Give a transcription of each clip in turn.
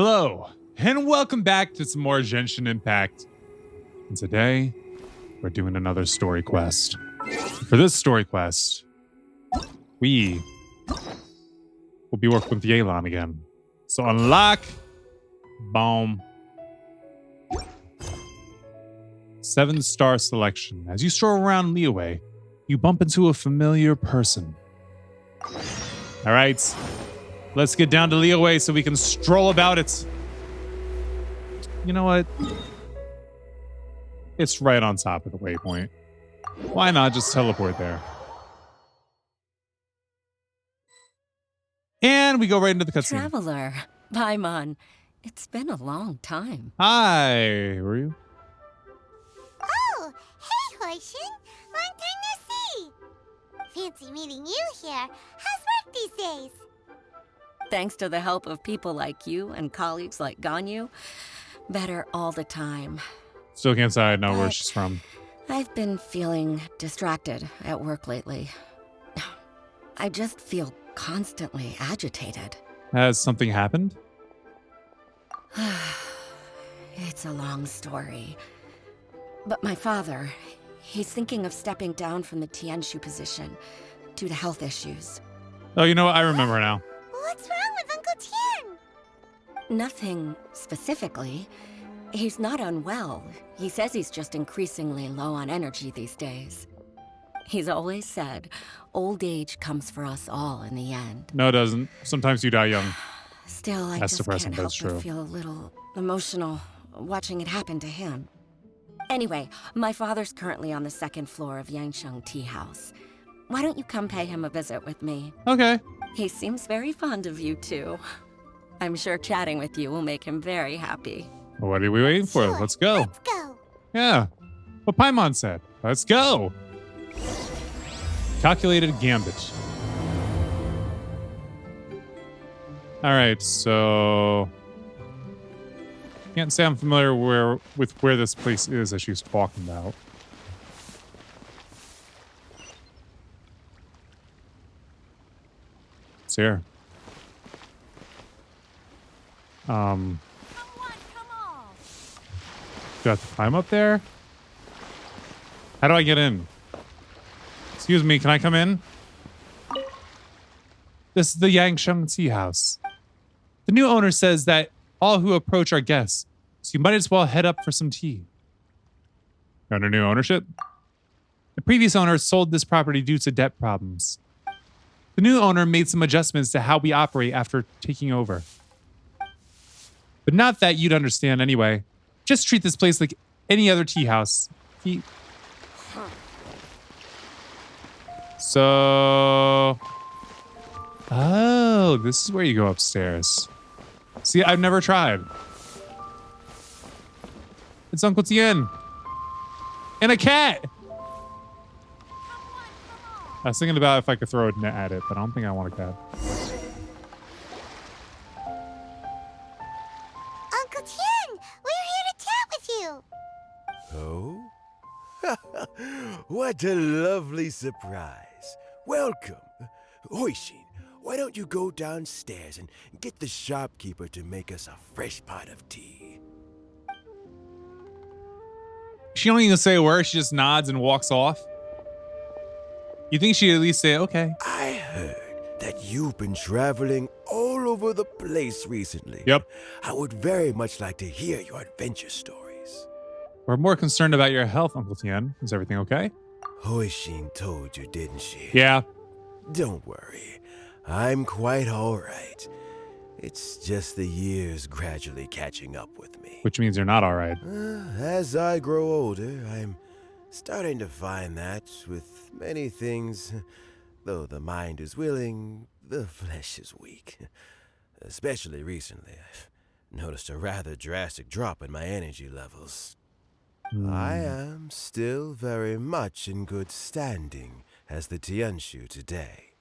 Hello, and welcome back to some more Genshin Impact. And today, we're doing another story quest. For this story quest, we will be working with Yelan again. So unlock, boom, 7-star selection. As you stroll around Liyue, you bump into a familiar person. All right, let's get down to Liyue so we can stroll about it. You know what? It's right on top of the waypoint. Why not just teleport there? And we go right into the cutscene. Traveler, Paimon, it's been a long time. Hi, who are you? Oh, hey, Hoishin. Long time no see. Fancy meeting you here. How's work these days? Thanks to the help of people like you and colleagues like Ganyu, better all the time. Still can't say I know where she's from. I've been feeling distracted at work lately. I just feel constantly agitated. Has something happened? It's a long story. But my father, he's thinking of stepping down from the Tianshu position due to health issues. Oh, you know what? I remember now. What's wrong with Uncle Tian? Nothing specifically. He's not unwell. He says he's just increasingly low on energy these days. He's always said, old age comes for us all in the end. No, it doesn't. Sometimes you die young. Still, I That's just depressing, can't but help it's but true. feel a little emotional watching it happen to him. Anyway, my father's currently on the 2nd floor of Yangsheng Tea House. Why don't you come pay him a visit with me? Okay. He seems very fond of you, too. I'm sure chatting with you will make him very happy. What are we waiting for? Sure, Let's go. Let's go. Yeah. What Paimon said. Let's go. Calculated gambit. All right, so can't say I'm familiar with where this place is that she's talking about. It's here. Come on. Do I have to climb up there? How do I get in? Excuse me, can I come in? This is the Yangsheng Tea House. The new owner says that all who approach are guests, so you might as well head up for some tea. Under new ownership? The previous owner sold this property due to debt problems. The new owner made some adjustments to how we operate after taking over. But not that you'd understand anyway. Just treat this place like any other tea house. So... Oh, this is where you go upstairs. See, I've never tried. It's Uncle Tien. And a cat! I was thinking about if I could throw a net at it, but I don't think I want a cat. Uncle Tian, we're here to chat with you. Oh? What a lovely surprise. Welcome. Hoishin, why don't you go downstairs and get the shopkeeper to make us a fresh pot of tea? She don't even say a word. She just nods and walks off. You think she'd at least say, okay. I heard that you've been traveling all over the place recently. Yep. I would very much like to hear your adventure stories. We're more concerned about your health, Uncle Tien. Is everything okay? Hoishin told you, didn't she? Yeah. Don't worry. I'm quite all right. It's just the years gradually catching up with me. Which means you're not all right. As I grow older, I'm starting to find that with many things, though the mind is willing, the flesh is weak. Especially recently, I've noticed a rather drastic drop in my energy levels. I am still very much in good standing as the Tianshu today.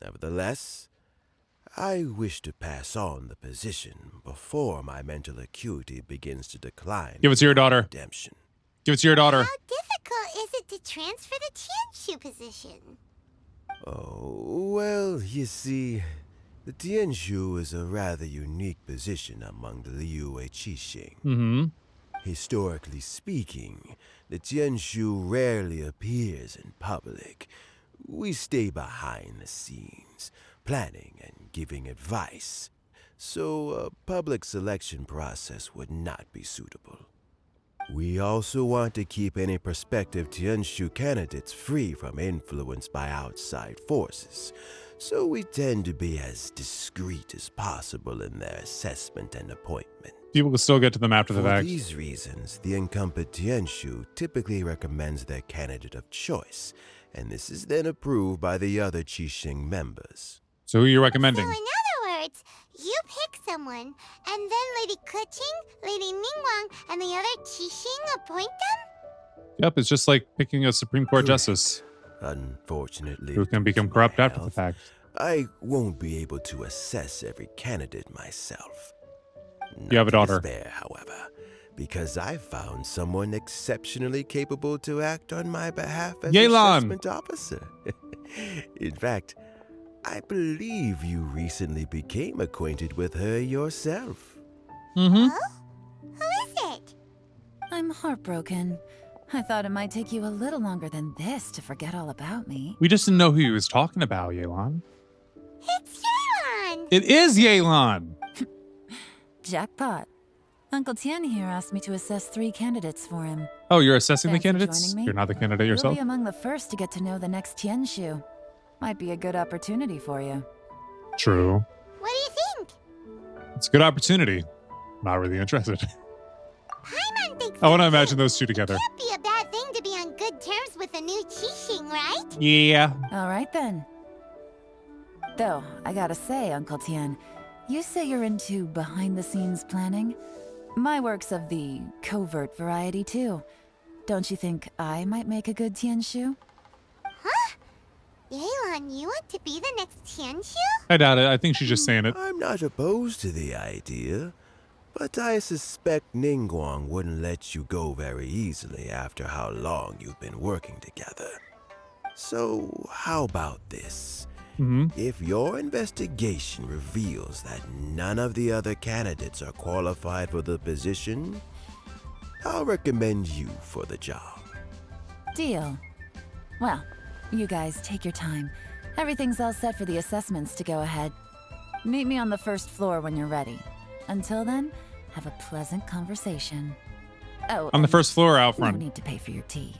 Nevertheless, I wish to pass on the position before my mental acuity begins to decline. Give it to your daughter. Redemption. Give it to your daughter. How difficult is it to transfer the Tianshu position? Oh, well, you see, The Tianshu is a rather unique position among the Liyue Qixing. Mm-hmm. Historically speaking, the Tianshu rarely appears in public. We stay behind the scenes, planning and giving advice. So a public selection process would not be suitable. We also want to keep any prospective Tianshu candidates free from influence by outside forces, so we tend to be as discreet as possible in their assessment and appointment. People can still get to them after the For fact. these reasons, the incumbent Tianshu typically recommends their candidate of choice, and this is then approved by the other Qixing members. So who are you recommending? So in other words, you pick someone, and then Lady Keqing, Lady Ningguang, and the other Qixing appoint them? Yep, it's just like picking a Supreme Court Correct. justice Unfortunately, who can become due to corrupt my after the health, fact. I won't be able to assess every candidate myself. You have a Not to daughter. despair, however, because I found someone exceptionally capable to act on my behalf as Yelan. assessment officer. In fact, I believe you recently became acquainted with her yourself. Mm-hmm. Who is it? I'm heartbroken. I thought it might take you a little longer than this to forget all about me. We just didn't know who he was talking about, Yelan. It's Yelan! It is Yelan! Jackpot. Uncle Tian here asked me to assess 3 candidates for him. Oh, you're assessing the Thanks for candidates? joining me. You're not the candidate You'll yourself? be among the first to get to know the next Tianshu. Might be a good opportunity for you. True. What do you think? It's a good opportunity. Not really interested. Paimon thinks I want to so, imagine too. those two together. Can't be a bad thing to be on good terms with a new Qixing, right? Yeah. All right then. Though, I gotta say, Uncle Tian, you say you're into behind-the-scenes planning? My work's of the covert variety, too. Don't you think I might make a good Tianshu? Huh? Yelan, you want to be the next Tianshu? I doubt it. I think she's just saying it. I'm not opposed to the idea, but I suspect Ningguang wouldn't let you go very easily after how long you've been working together. So, how about this? Mm-hmm. If your investigation reveals that none of the other candidates are qualified for the position, I'll recommend you for the job. Deal. Well, you guys take your time. Everything's all set for the assessments to go ahead. Meet me on the first floor when you're ready. Until then, have a pleasant conversation. Oh, On the and first floor out no front. need to pay for your tea.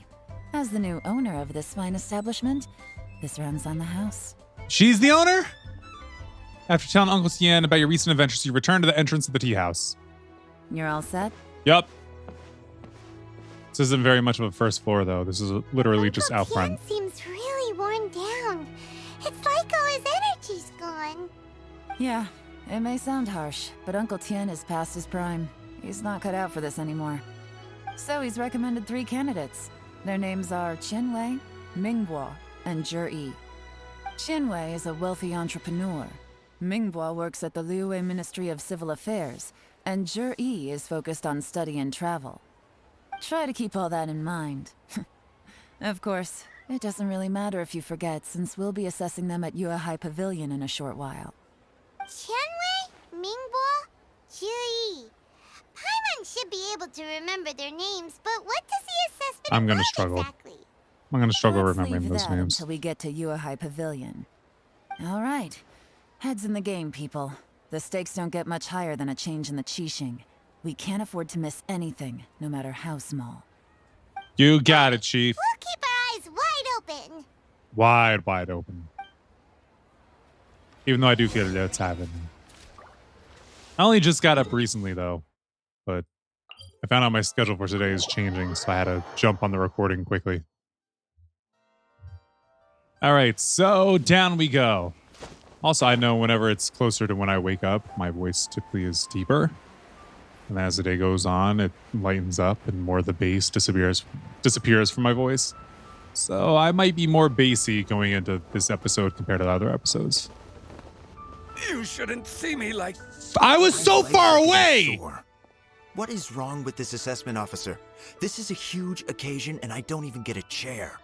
As the new owner of this fine establishment, this runs on the house. She's the owner? After telling Uncle Tian about your recent adventures, you return to the entrance of the tea house. You're all set? Yup. This isn't very much of a first floor, though. This is literally just Uncle out front. Tian seems really worn down. It's like all his energy's gone. Yeah, it may sound harsh, but Uncle Tian is past his prime. He's not cut out for this anymore. So he's recommended 3 candidates. Their names are Qinwei, Mingbo, and Zhi. Qinwei is a wealthy entrepreneur. Mingbo works at the Liyue Ministry of Civil Affairs, and Zhi is focused on study and travel. Try to keep all that in mind. Of course, it doesn't really matter if you forget, since we'll be assessing them at Yuehai Pavilion in a short while. Qianwei, Mingbo, Zhi. Paimon should be able to remember their names, but what does the assessment I'm gonna involve struggle. exactly? I'm going to struggle Let's remembering leave those that names. until we get to Yuehai Pavilion. All right. Heads in the game, people. The stakes don't get much higher than a change in the Qixing. We can't afford to miss anything, no matter how small. You got it, Chief. We'll keep our eyes wide open. Wide open. Even though I do feel that it's happening. I only just got up recently, though. But I found out my schedule for today is changing, so I had to jump on the recording quickly. All right, so down we go. Also, I know whenever it's closer to when I wake up, my voice typically is deeper. And as the day goes on, it lightens up and more of the bass disappears from my voice. So I might be more bassy going into this episode compared to the other episodes. You shouldn't see me like... I was so My far leg is away! sore. What is wrong with this assessment officer? This is a huge occasion and I don't even get a chair.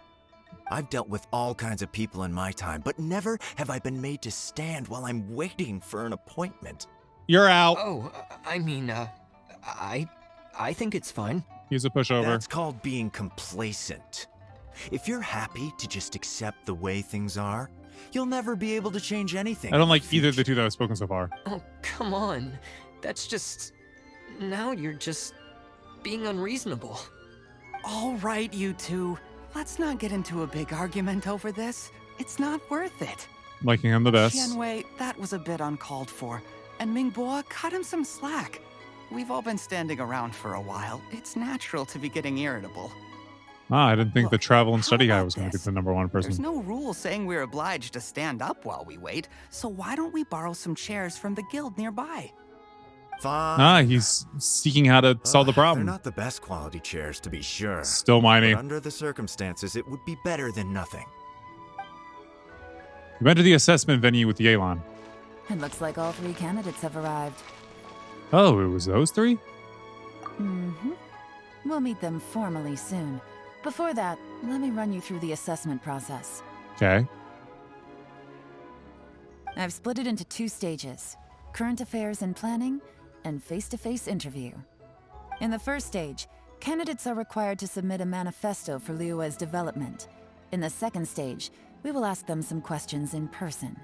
I've dealt with all kinds of people in my time, but never have I been made to stand while I'm waiting for an appointment. You're out. Oh, I mean, I think it's fine. He's a pushover. That's called being complacent. If you're happy to just accept the way things are, you'll never be able to change anything. I don't like either of the two that have spoken so far. Oh, come on. That's just... Now you're just being unreasonable. All right, you two. Let's not get into a big argument over this. It's not worth it. Liking him the best. Qianwei, that was a bit uncalled for. And Mingbo, cut him some slack. We've all been standing around for a while. It's natural to be getting irritable. I didn't think the Look, travel and how study guy about was going to be this? the number one person. There's no rule saying we're obliged to stand up while we wait, so why don't we borrow some chairs from the guild nearby? Fine. He's seeking how to solve the problem. They're not the best quality chairs, to be sure. Still whiny. But under the circumstances, it would be better than nothing. We went to the assessment venue with Yelan. It looks like all 3 candidates have arrived. Oh, it was those 3? Mm-hmm. We'll meet them formally soon. Before that, let me run you through the assessment process. Okay. I've split it into 2 stages: current affairs and planning, and face-to-face interview. In the first stage, candidates are required to submit a manifesto for Liyue's development. In the second stage, we will ask them some questions in person.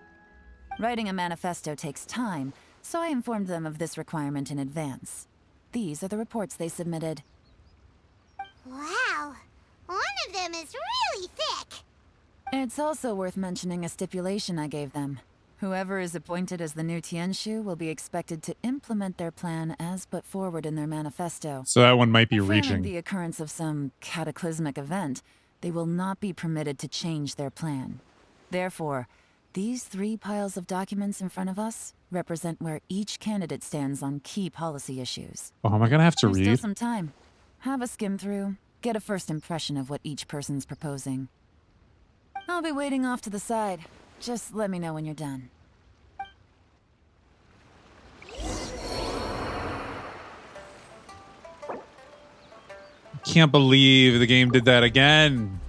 Writing a manifesto takes time, so I informed them of this requirement in advance. These are the reports they submitted. Wow, one of them is really thick. It's also worth mentioning a stipulation I gave them. Whoever is appointed as the new Tianshu will be expected to implement their plan as put forward in their manifesto. So that one might be Failing reaching. the occurrence of some cataclysmic event, they will not be permitted to change their plan. Therefore, these 3 piles of documents in front of us represent where each candidate stands on key policy issues. Oh, am I going to have to There's still read? some time. Have a skim through, get a first impression of what each person's proposing. I'll be waiting off to the side. Just let me know when you're done. Can't believe the game did that again.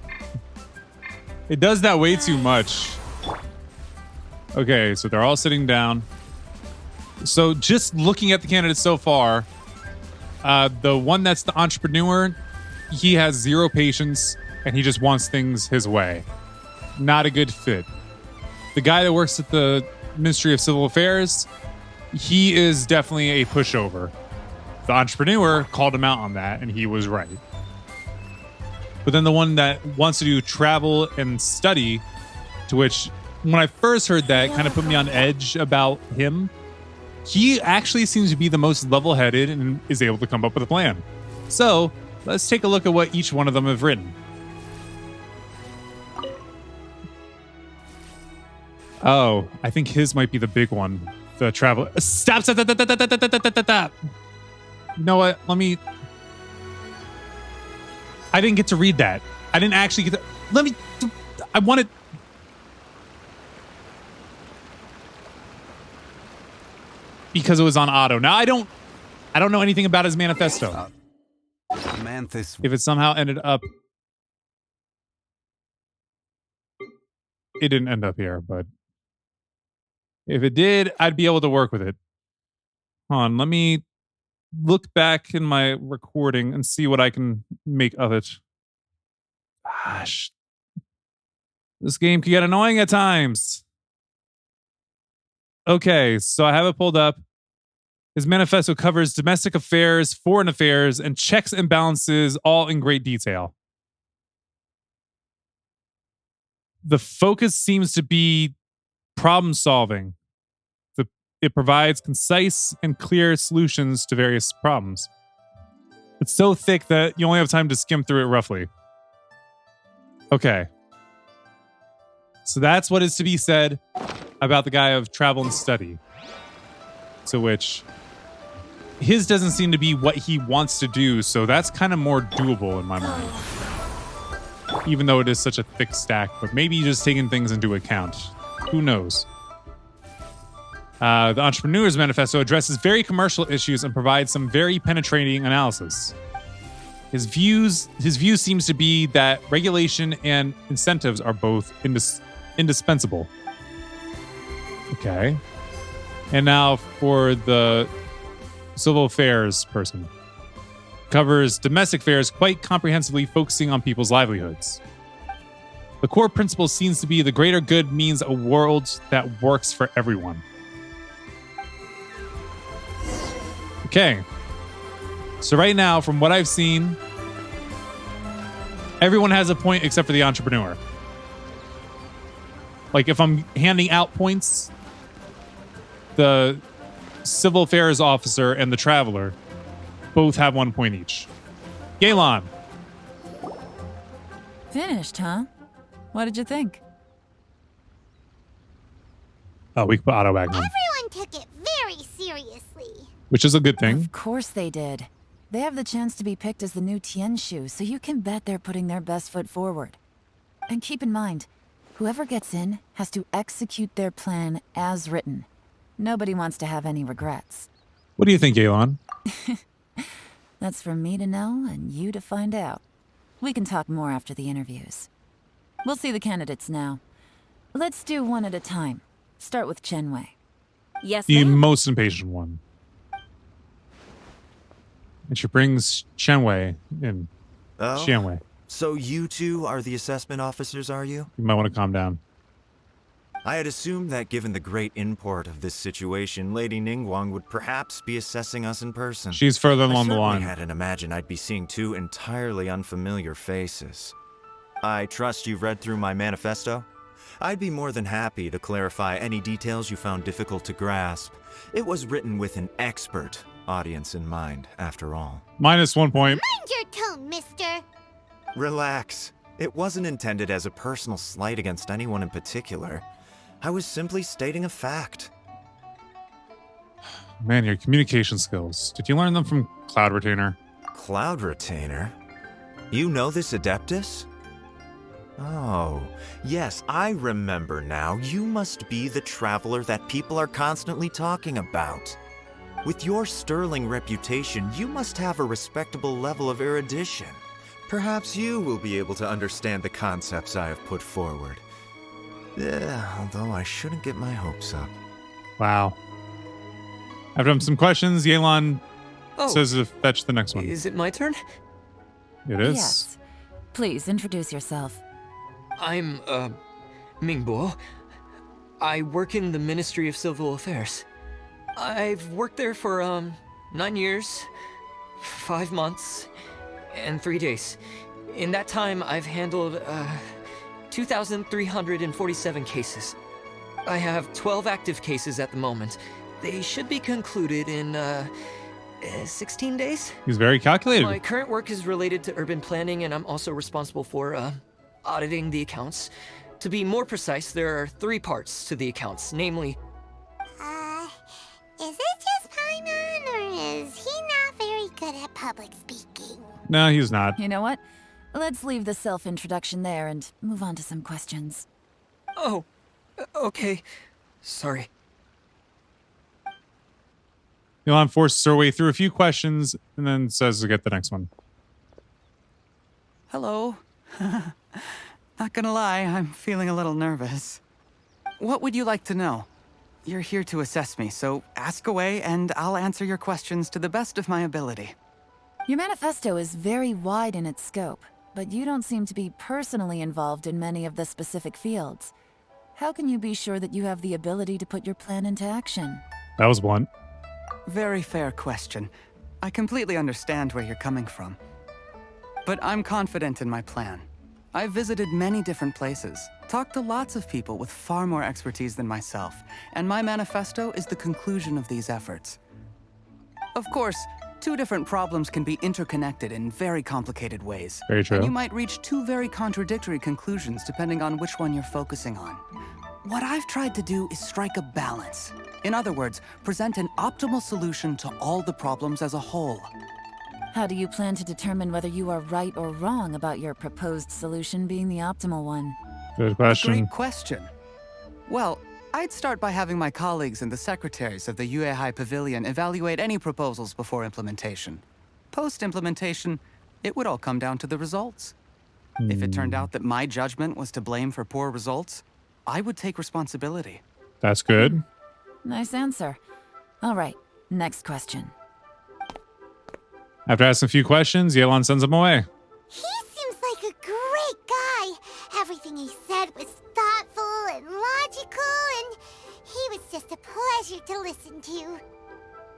It does that way too much. Okay, so they're all sitting down. So just looking at the candidates so far, the one that's the entrepreneur, he has 0 patience and he just wants things his way. Not a good fit. The guy that works at the Ministry of Civil Affairs, he is definitely a pushover. The entrepreneur called him out on that, and he was right. But then the one that wants to do travel and study, to which when I first heard that, kind of put me on edge about him. He actually seems to be the most level-headed and is able to come up with a plan. So let's take a look at what each one of them have written. Oh, I think his might be the big one. The travel. Stop. You know what? I didn't get to read that. I didn't actually get to. I wanted. Because it was on auto. Now I don't know anything about his manifesto. Manthus. If it somehow ended up. It didn't end up here, but if it did, I'd be able to work with it. Hold on, let me look back in my recording and see what I can make of it. Gosh. This game can get annoying at times. Okay, so I have it pulled up. His manifesto covers domestic affairs, foreign affairs, and checks and balances all in great detail. The focus seems to be problem solving. It provides concise and clear solutions to various problems. It's so thick that you only have time to skim through it roughly. Okay. So that's what is to be said about the guy of travel and study. To which his doesn't seem to be what he wants to do, so that's kind of more doable in my mind. Even though it is such a thick stack, but maybe just taking things into account. Who knows? The Entrepreneur's Manifesto addresses very commercial issues and provides some very penetrating analysis. His view seems to be that regulation and incentives are both indispensable. Okay. And now for the civil affairs person. Covers domestic affairs quite comprehensively, focusing on people's livelihoods. The core principle seems to be the greater good means a world that works for everyone. Okay. So right now, from what I've seen, everyone has a point except for the entrepreneur. Like if I'm handing out points, the civil affairs officer and the traveler both have 1 point each. Galen. Finished, huh? What did you think? Oh, we can put Otto back on, Everyone took it very seriously. which is a good thing. Of course they did. They have the chance to be picked as the new Tianshu, so you can bet they're putting their best foot forward. And keep in mind, whoever gets in has to execute their plan as written. Nobody wants to have any regrets. What do you think, Galen? That's for me to know and you to find out. We can talk more after the interviews. We'll see the candidates now. Let's do one at a time. Start with Chenwei. Yes, The ma'am. most impatient one. And she brings Chenwei in. Oh, Xianwei. so you two are the assessment officers, are you? You might want to calm down. I had assumed that given the great import of this situation, Lady Ningguang would perhaps be assessing us in person. She's further I along the certainly line. hadn't imagined I'd be seeing two entirely unfamiliar faces. I trust you've read through my manifesto? I'd be more than happy to clarify any details you found difficult to grasp. It was written with an expert audience in mind, after all. Minus 1 point. Mind your tone, mister. Relax. It wasn't intended as a personal slight against anyone in particular. I was simply stating a fact. Man, your communication skills. Did you learn them from Cloud Retainer? Cloud Retainer? You know this Adeptus? Oh, yes, I remember now. You must be the traveler that people are constantly talking about. With your sterling reputation, you must have a respectable level of erudition. Perhaps you will be able to understand the concepts I have put forward. Yeah, although I shouldn't get my hopes up. Wow. After some questions, Yelan Oh, says to fetch the next one. is it my turn? It is. Yes. Please introduce yourself. I'm, Mingbo. I work in the Ministry of Civil Affairs. I've worked there for, 9 years, 5 months, and 3 days. In that time, I've handled, 2,347 cases. I have 12 active cases at the moment. They should be concluded in, 16 days? He's very calculated. My current work is related to urban planning, and I'm also responsible for, auditing the accounts. To be more precise, there are 3 parts to the accounts, namely... Is it just Paimon, or is he not very good at public speaking? No, he's not. You know what? Let's leave the self-introduction there and move on to some questions. Oh, okay. Sorry. Yelan forces her way through a few questions and then says to get the next one. Hello. Not gonna lie, I'm feeling a little nervous. What would you like to know? You're here to assess me, so ask away and I'll answer your questions to the best of my ability. Your manifesto is very wide in its scope, but you don't seem to be personally involved in many of the specific fields. How can you be sure that you have the ability to put your plan into action? That was blunt. Very fair question. I completely understand where you're coming from. But I'm confident in my plan. I've visited many different places, talked to lots of people with far more expertise than myself, and my manifesto is the conclusion of these efforts. Of course, 2 different problems can be interconnected in very complicated ways. Very true. And you might reach 2 very contradictory conclusions depending on which one you're focusing on. What I've tried to do is strike a balance. In other words, present an optimal solution to all the problems as a whole. How do you plan to determine whether you are right or wrong about your proposed solution being the optimal one? Good question. Great question. Well, I'd start by having my colleagues and the secretaries of the Yuehai Pavilion evaluate any proposals before implementation. Post-implementation, it would all come down to the results. If it turned out that my judgment was to blame for poor results, I would take responsibility. That's good. Nice answer. All right, next question. After asking a few questions, Yelan sends him away. He seems like a great guy. Everything he said was thoughtful and logical, and he was just a pleasure to listen to.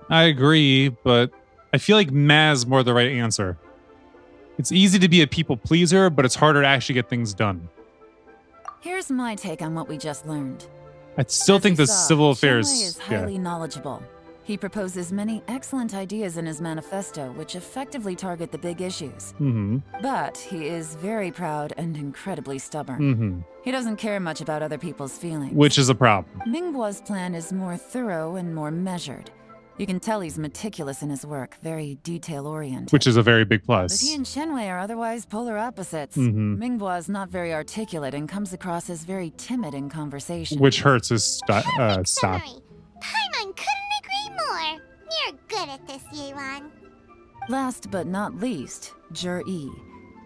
I agree, but I feel like Ma's more the right answer. It's easy to be a people pleaser, but it's harder to actually get things done. Here's my take on what we just learned. I still As think we the saw, civil affairs. Shenwei is highly knowledgeable. He proposes many excellent ideas in his manifesto, which effectively target the big issues. But he is very proud and incredibly stubborn. He doesn't care much about other people's feelings. Which is a problem. Mingguo's plan is more thorough and more measured. You can tell he's meticulous in his work, very detail-oriented. Which is a very big But plus. he and Shenwei are otherwise polar opposites. Mingguo is not very articulate and comes across as very timid in conversation. Which hurts his stop. Summary. Paimon couldn't agree more. You're good at this, Yelan. Last but not least, Jur-E.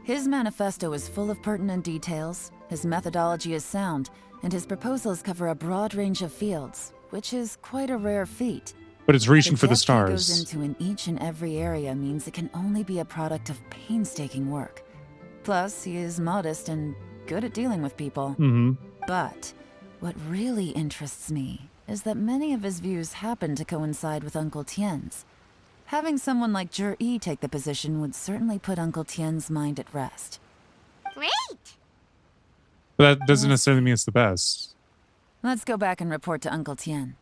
His manifesto is full of pertinent details, his methodology is sound, and his proposals cover a broad range of fields, which is quite a rare feat. But it's reaching for the depth he stars. goes into in each and every area means it can only be a product of painstaking work. Plus, he is modest and good at dealing with people. But what really interests me is that many of his views happen to coincide with Uncle Tien's. Having someone like Jur-E take the position would certainly put Uncle Tien's mind at rest. Great. But that doesn't necessarily mean it's the best. Let's go back and report to Uncle Tien.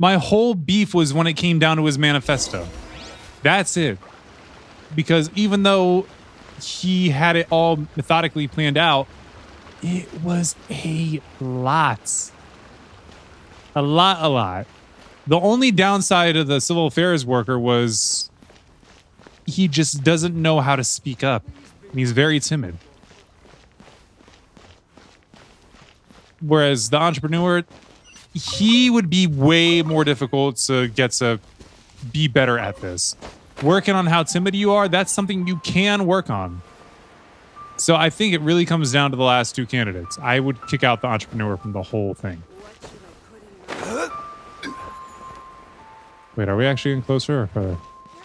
My whole beef was when it came down to his manifesto. That's it. Because even though he had it all methodically planned out, it was a lot. A lot. The only downside of the civil affairs worker was he just doesn't know how to speak up. And he's very timid. Whereas the entrepreneur, he would be way more difficult to get to be better at this. Working on how timid you are, that's something you can work on. So I think it really comes down to the last two candidates. I would kick out the entrepreneur from the whole thing. Wait, are we actually getting closer or further?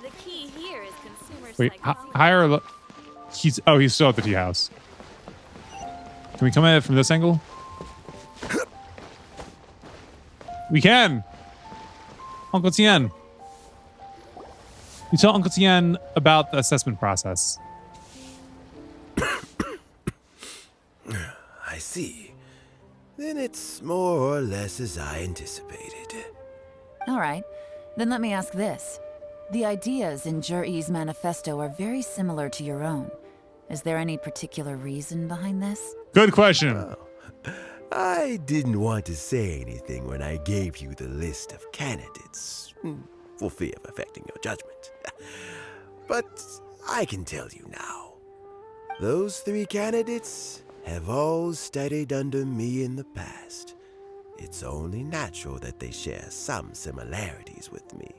The key here is consumer Wait, psychology. higher or low? He's still at the tea house. Can we come at it from this angle? We can. Uncle Tien. You tell Uncle Tien about the assessment process. I see. Then it's more or less as I anticipated. All right, then let me ask this. The ideas in Jur-E's manifesto are very similar to your own. Is there any particular reason behind this? Good question. I didn't want to say anything when I gave you the list of candidates, for fear of affecting your judgment. But I can tell you now. Those 3 candidates have all studied under me in the past. It's only natural that they share some similarities with me.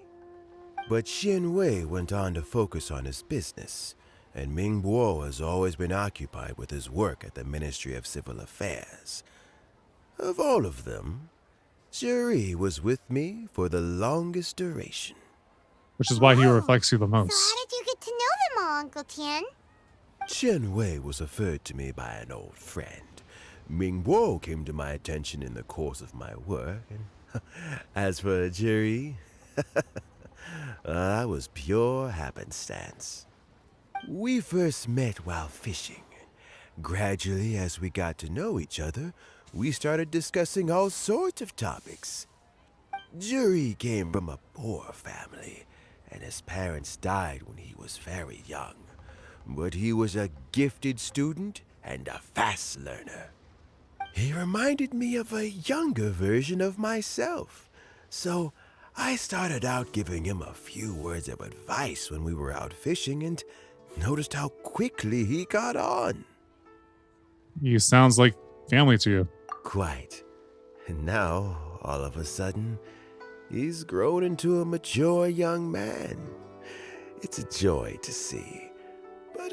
But Xin Wei went on to focus on his business, and Ming Guo has always been occupied with his work at the Ministry of Civil Affairs. Of all of them, Juri was with me for the longest duration. Which is why he reflects you the So most. how did you get to know them all, Uncle Tien? Chen Wei was referred to me by an old friend. Ming Guo came to my attention in the course of my work, and as for Juri, that was pure happenstance. We first met while fishing. Gradually, as we got to know each other, we started discussing all sorts of topics. Juri came from a poor family, and his parents died when he was very young. But he was a gifted student and a fast learner. He reminded me of a younger version of myself, so I started out giving him a few words of advice when we were out fishing and noticed how quickly he got on. He sounds like family to you. Quite. And now, all of a sudden, he's grown into a mature young man. It's a joy to see, but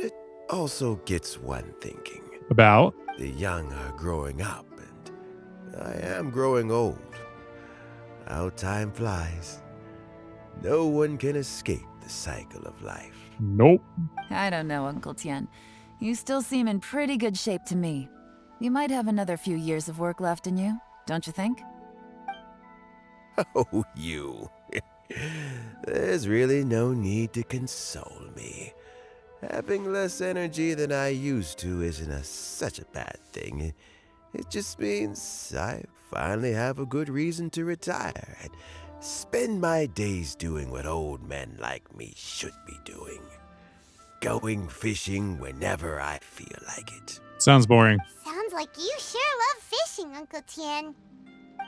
also gets one thinking. About? The young are growing up, and I am growing old. How time flies. No one can escape the cycle of life. Nope. I don't know, Uncle Tian. You still seem in pretty good shape to me. You might have another few years of work left in you, don't you think? Oh, you. There's really no need to console me. Having less energy than I used to isn't such a bad thing. It just means I finally have a good reason to retire and spend my days doing what old men like me should be doing. Going fishing whenever I feel like it. Sounds boring. Sounds like you sure love fishing, Uncle Tien.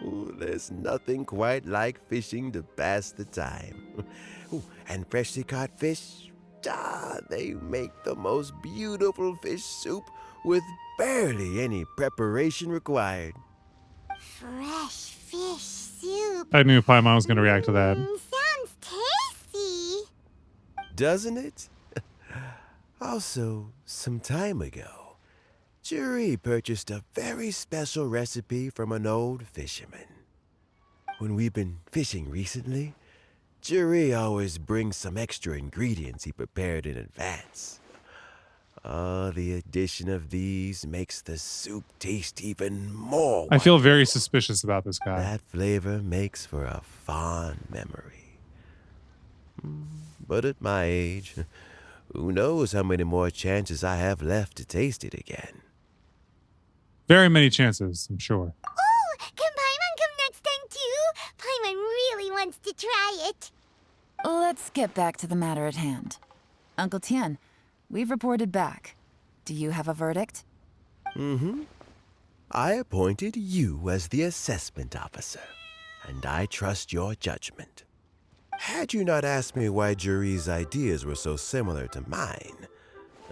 Ooh, there's nothing quite like fishing to pass the time. Ooh, and freshly caught fish, they make the most beautiful fish soup with barely any preparation required. Fresh fish soup. I knew Paimon was going to react to that. Sounds tasty. Doesn't it? Also, some time ago, Juri purchased a very special recipe from an old fisherman. When we've been fishing recently, Juri always brings some extra ingredients he prepared in advance. The addition of these makes the soup taste even more. I feel very suspicious about this guy. That flavor makes for a fond memory. But at my age, who knows how many more chances I have left to taste it again. Very many chances, I'm sure. Oh, can Paimon come next time too? Paimon really wants to try it. Let's get back to the matter at hand. Uncle Tien, we've reported back. Do you have a verdict? I appointed you as the assessment officer, and I trust your judgment. Had you not asked me why Juri's ideas were so similar to mine,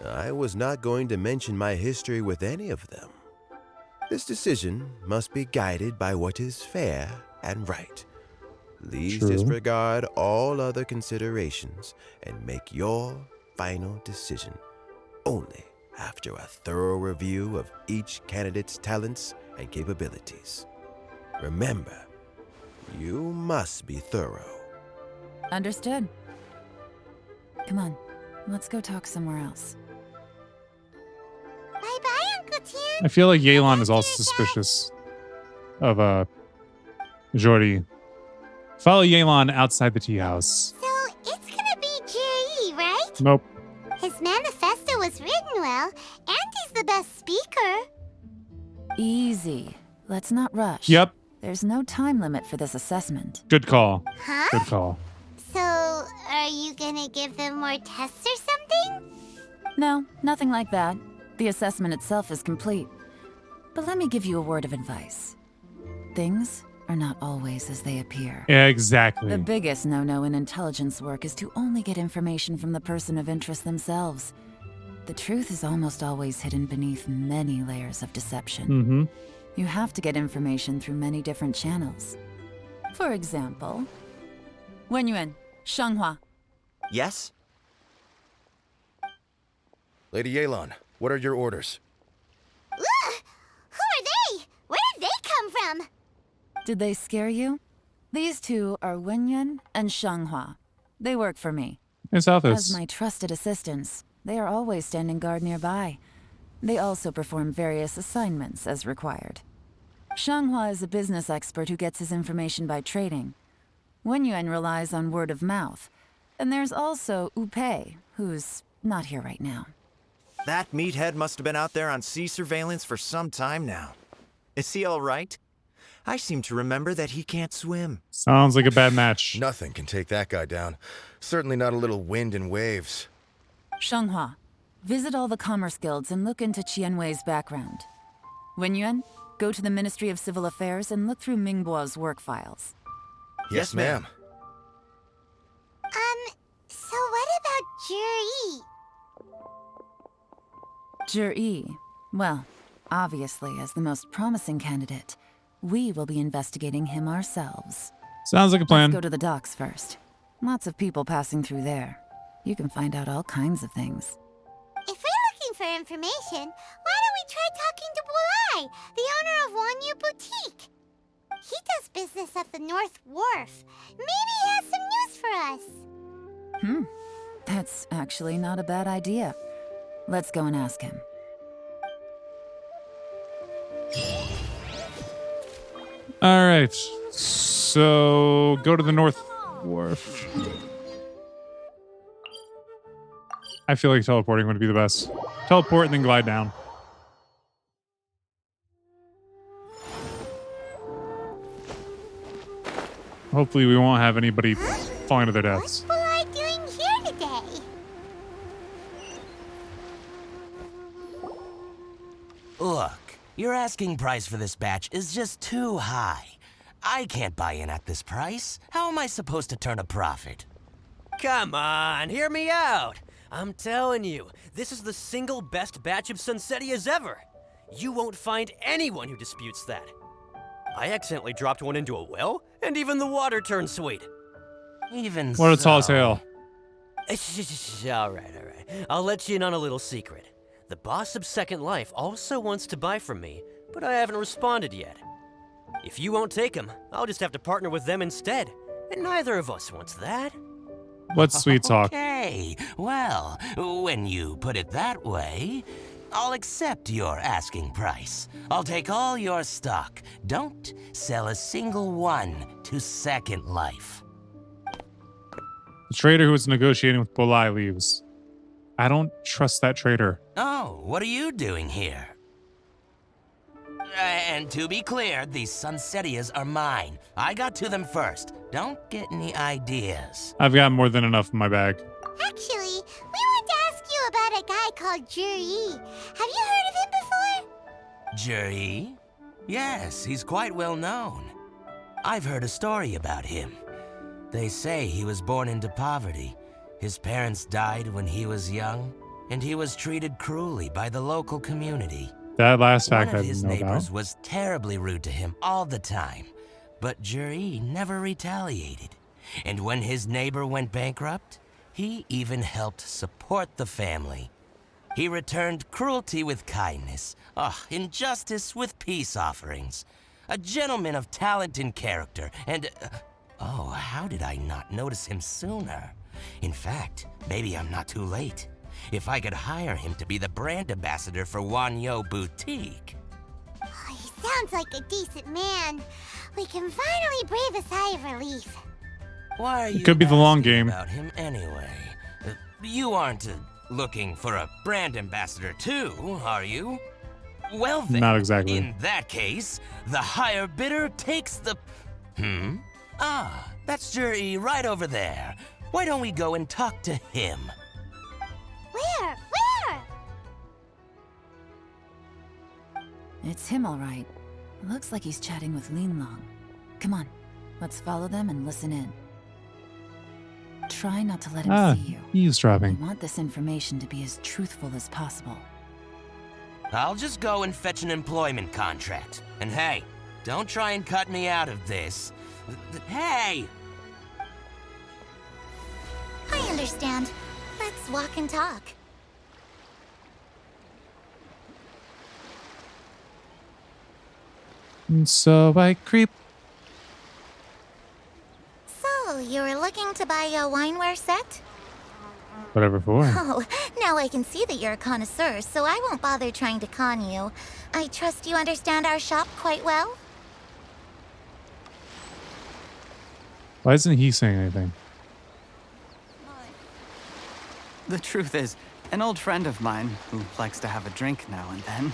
I was not going to mention my history with any of them. This decision must be guided by what is fair and right. Please True. disregard all other considerations and make your final decision only after a thorough review of each candidate's talents and capabilities. Remember, you must be thorough. Understood. Come on, let's go talk somewhere else. Bye-bye, Uncle Tien. I feel like Yelan is also suspicious of Jordi. Follow Yelan outside the tea house. So, it's gonna be Juri, right? Nope. His manifesto was written well, and he's the best speaker. Easy. Let's not rush. Yep. There's no time limit for this assessment. Good call. Huh? Good call. So, are you gonna give them more tests or something? No, nothing like that. The assessment itself is complete. But let me give you a word of advice. Things are not always as they appear. Exactly. The biggest no-no in intelligence work is to only get information from the person of interest themselves. The truth is almost always hidden beneath many layers of deception. You have to get information through many different channels. For example, Wenyuan, Shanghua. Yes? Lady Yelan, what are your orders? Ugh! Who are they? Where did they come from? Did they scare you? These two are Wenyuan and Shanghua. They work for me. His office. As my trusted assistants, they are always standing guard nearby. They also perform various assignments as required. Shanghua is a business expert who gets his information by trading. Wenyuan relies on word of mouth. And there's also Upei, who's not here right now. That meathead must have been out there on sea surveillance for some time now. Is he all right? I seem to remember that he can't swim. Sounds like a bad match. Nothing can take that guy down. Certainly not a little wind and waves. Shanghua, visit all the commerce guilds and look into Qianwei's background. Wenyuan, go to the Ministry of Civil Affairs and look through Mingbo's work files. Yes, ma'am. So what about Juri? Juri, well, obviously as the most promising candidate, we will be investigating him ourselves. Sounds like a plan. Let's go to the docks first. Lots of people passing through there. You can find out all kinds of things. If we're information, why don't we try talking to Bulai, the owner of Wanyu Boutique? He does business at the North Wharf. Maybe he has some news for us. That's actually not a bad idea. Let's go and ask him. All right. So go to the North Wharf. I feel like teleporting would be the best. Teleport and then glide down. Hopefully we won't have anybody falling to their deaths. What's Bulai doing here today? Look, your asking price for this batch is just too high. I can't buy in at this price. How am I supposed to turn a profit? Come on, hear me out. I'm telling you, this is the single best batch of Sunsetias ever. You won't find anyone who disputes that. I accidentally dropped one into a well, and even the water turned sweet. Even What a tall tale. All right. I'll let you in on a little secret. The boss of Second Life also wants to buy from me, but I haven't responded yet. If you won't take him, I'll just have to partner with them instead, and neither of us wants that. What's sweet talk? Okay, well, when you put it that way, I'll accept your asking price. I'll take all your stock. Don't sell a single one to Second Life. The trader who was negotiating with Bulai leaves. I don't trust that trader. Oh, what are you doing here? And to be clear, these Sunsetias are mine. I got to them first. Don't get any ideas. I've got more than enough in my bag. Actually, we want to ask you about a guy called Juri. Have you heard of him before? Juri? Yes, he's quite well known. I've heard a story about him. They say he was born into poverty. His parents died when he was young, and he was treated cruelly by the local community. That last fact One I of his no neighbors doubt. was terribly rude to him all the time, but Juri never retaliated. And when his neighbor went bankrupt, he even helped support the family. He returned cruelty with kindness, injustice with peace offerings. A gentleman of talent and character, and how did I not notice him sooner? In fact, maybe I'm not too late. If I could hire him to be the brand ambassador for Wanyu Boutique. Oh, he sounds like a decent man. We can finally breathe a sigh of relief. Why are you It could be the long asking game. about him anyway? You aren't looking for a brand ambassador too, are you? Well then, Not exactly. in that case, the higher bidder takes the... that's Juri right over there. Why don't we go and talk to him? Where? It's him, all right. Looks like he's chatting with Lin Long. Come on, let's follow them and listen in. Try not to let him see you. Eavesdropping. We want this information to be as truthful as possible. I'll just go and fetch an employment contract. And hey, don't try and cut me out of this. Hey! I understand. Let's walk and talk. And so I creep. So, you were looking to buy a wineware set? Whatever for. Oh, now I can see that you're a connoisseur, so I won't bother trying to con you. I trust you understand our shop quite well? Why isn't he saying anything? The truth is, an old friend of mine, who likes to have a drink now and then,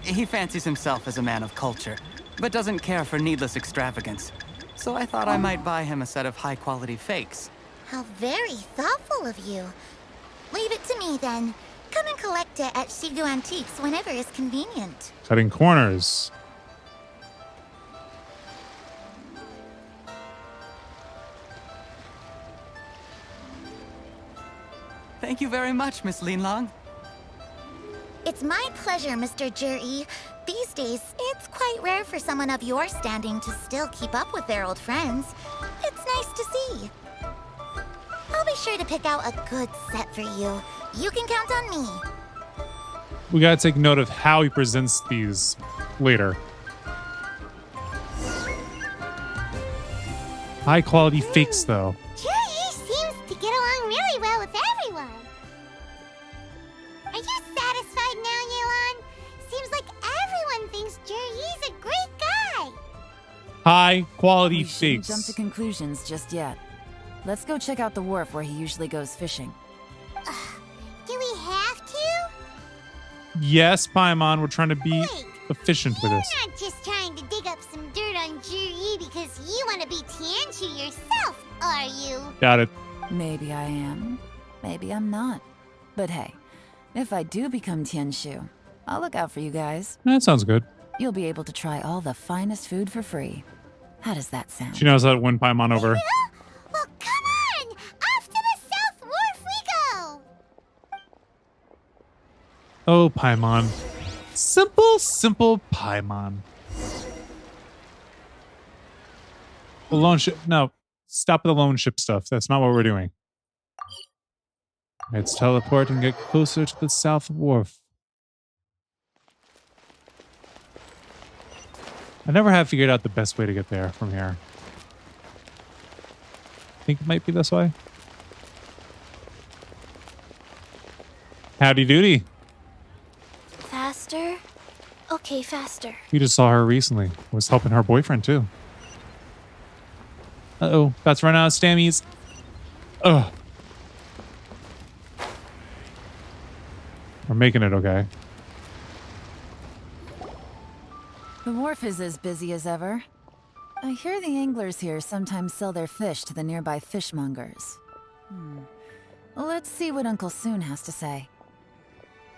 he fancies himself as a man of culture, but doesn't care for needless extravagance. So I thought I might buy him a set of high-quality fakes. How very thoughtful of you. Leave it to me, then. Come and collect it at Shigu Antiques whenever is convenient. Cutting corners. Thank you very much, Miss Lin Long. It's my pleasure, Mr. Juri. These days, it's quite rare for someone of your standing to still keep up with their old friends. It's nice to see. I'll be sure to pick out a good set for you. You can count on me. We gotta take note of how he presents these later. High quality fakes, though. Juri seems to get along really well with everyone. Are you satisfied now, Yelan? Seems like everyone thinks Juri's a great guy. High quality We shouldn't fakes. jump to conclusions just yet. Let's go check out the wharf where he usually goes fishing. Do we have to? Yes, Paimon, we're trying to be Wait, efficient with this. You're not just trying to dig up some dirt on Juri because you want to be Tianchu yourself, are you? Got it. Maybe I am. Maybe I'm not. But hey, if I do become Tianshu, I'll look out for you guys. That sounds good. You'll be able to try all the finest food for free. How does that sound? She knows how to win Paimon over. Well, come on! Off to the South Wharf we go! Oh, Paimon. Simple, simple Paimon. The loan ship. No, stop the loan ship stuff. That's not what we're doing. Let's teleport and get closer to the South Wharf. I never have figured out the best way to get there from here. I think it might be this way. Howdy doody. Faster? Okay, faster. We just saw her recently. Was helping her boyfriend too. Uh-oh. About to run out of stammies. Ugh. We're making it okay. The wharf is as busy as ever. I hear the anglers here sometimes sell their fish to the nearby fishmongers. Let's see what Uncle Soon has to say.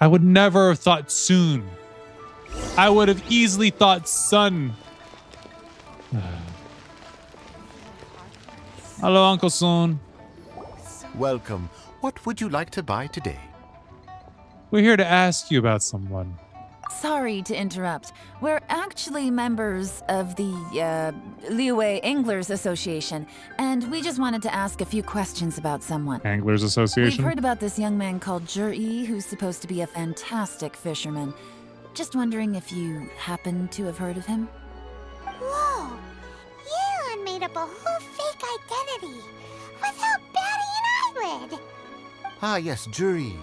I would never have thought soon. I would have easily thought son. Hello, Uncle Soon. Welcome. What would you like to buy today? We're here to ask you about someone. Sorry to interrupt. We're actually members of the, Liyue Anglers Association, and we just wanted to ask a few questions about someone. Anglers We've Association. heard about this young man called Juri, who's supposed to be a fantastic fisherman. Just wondering if you happen to have heard of him? Whoa! Yelan made up a whole fake identity without batting an eyelid! Ah, yes, Juri.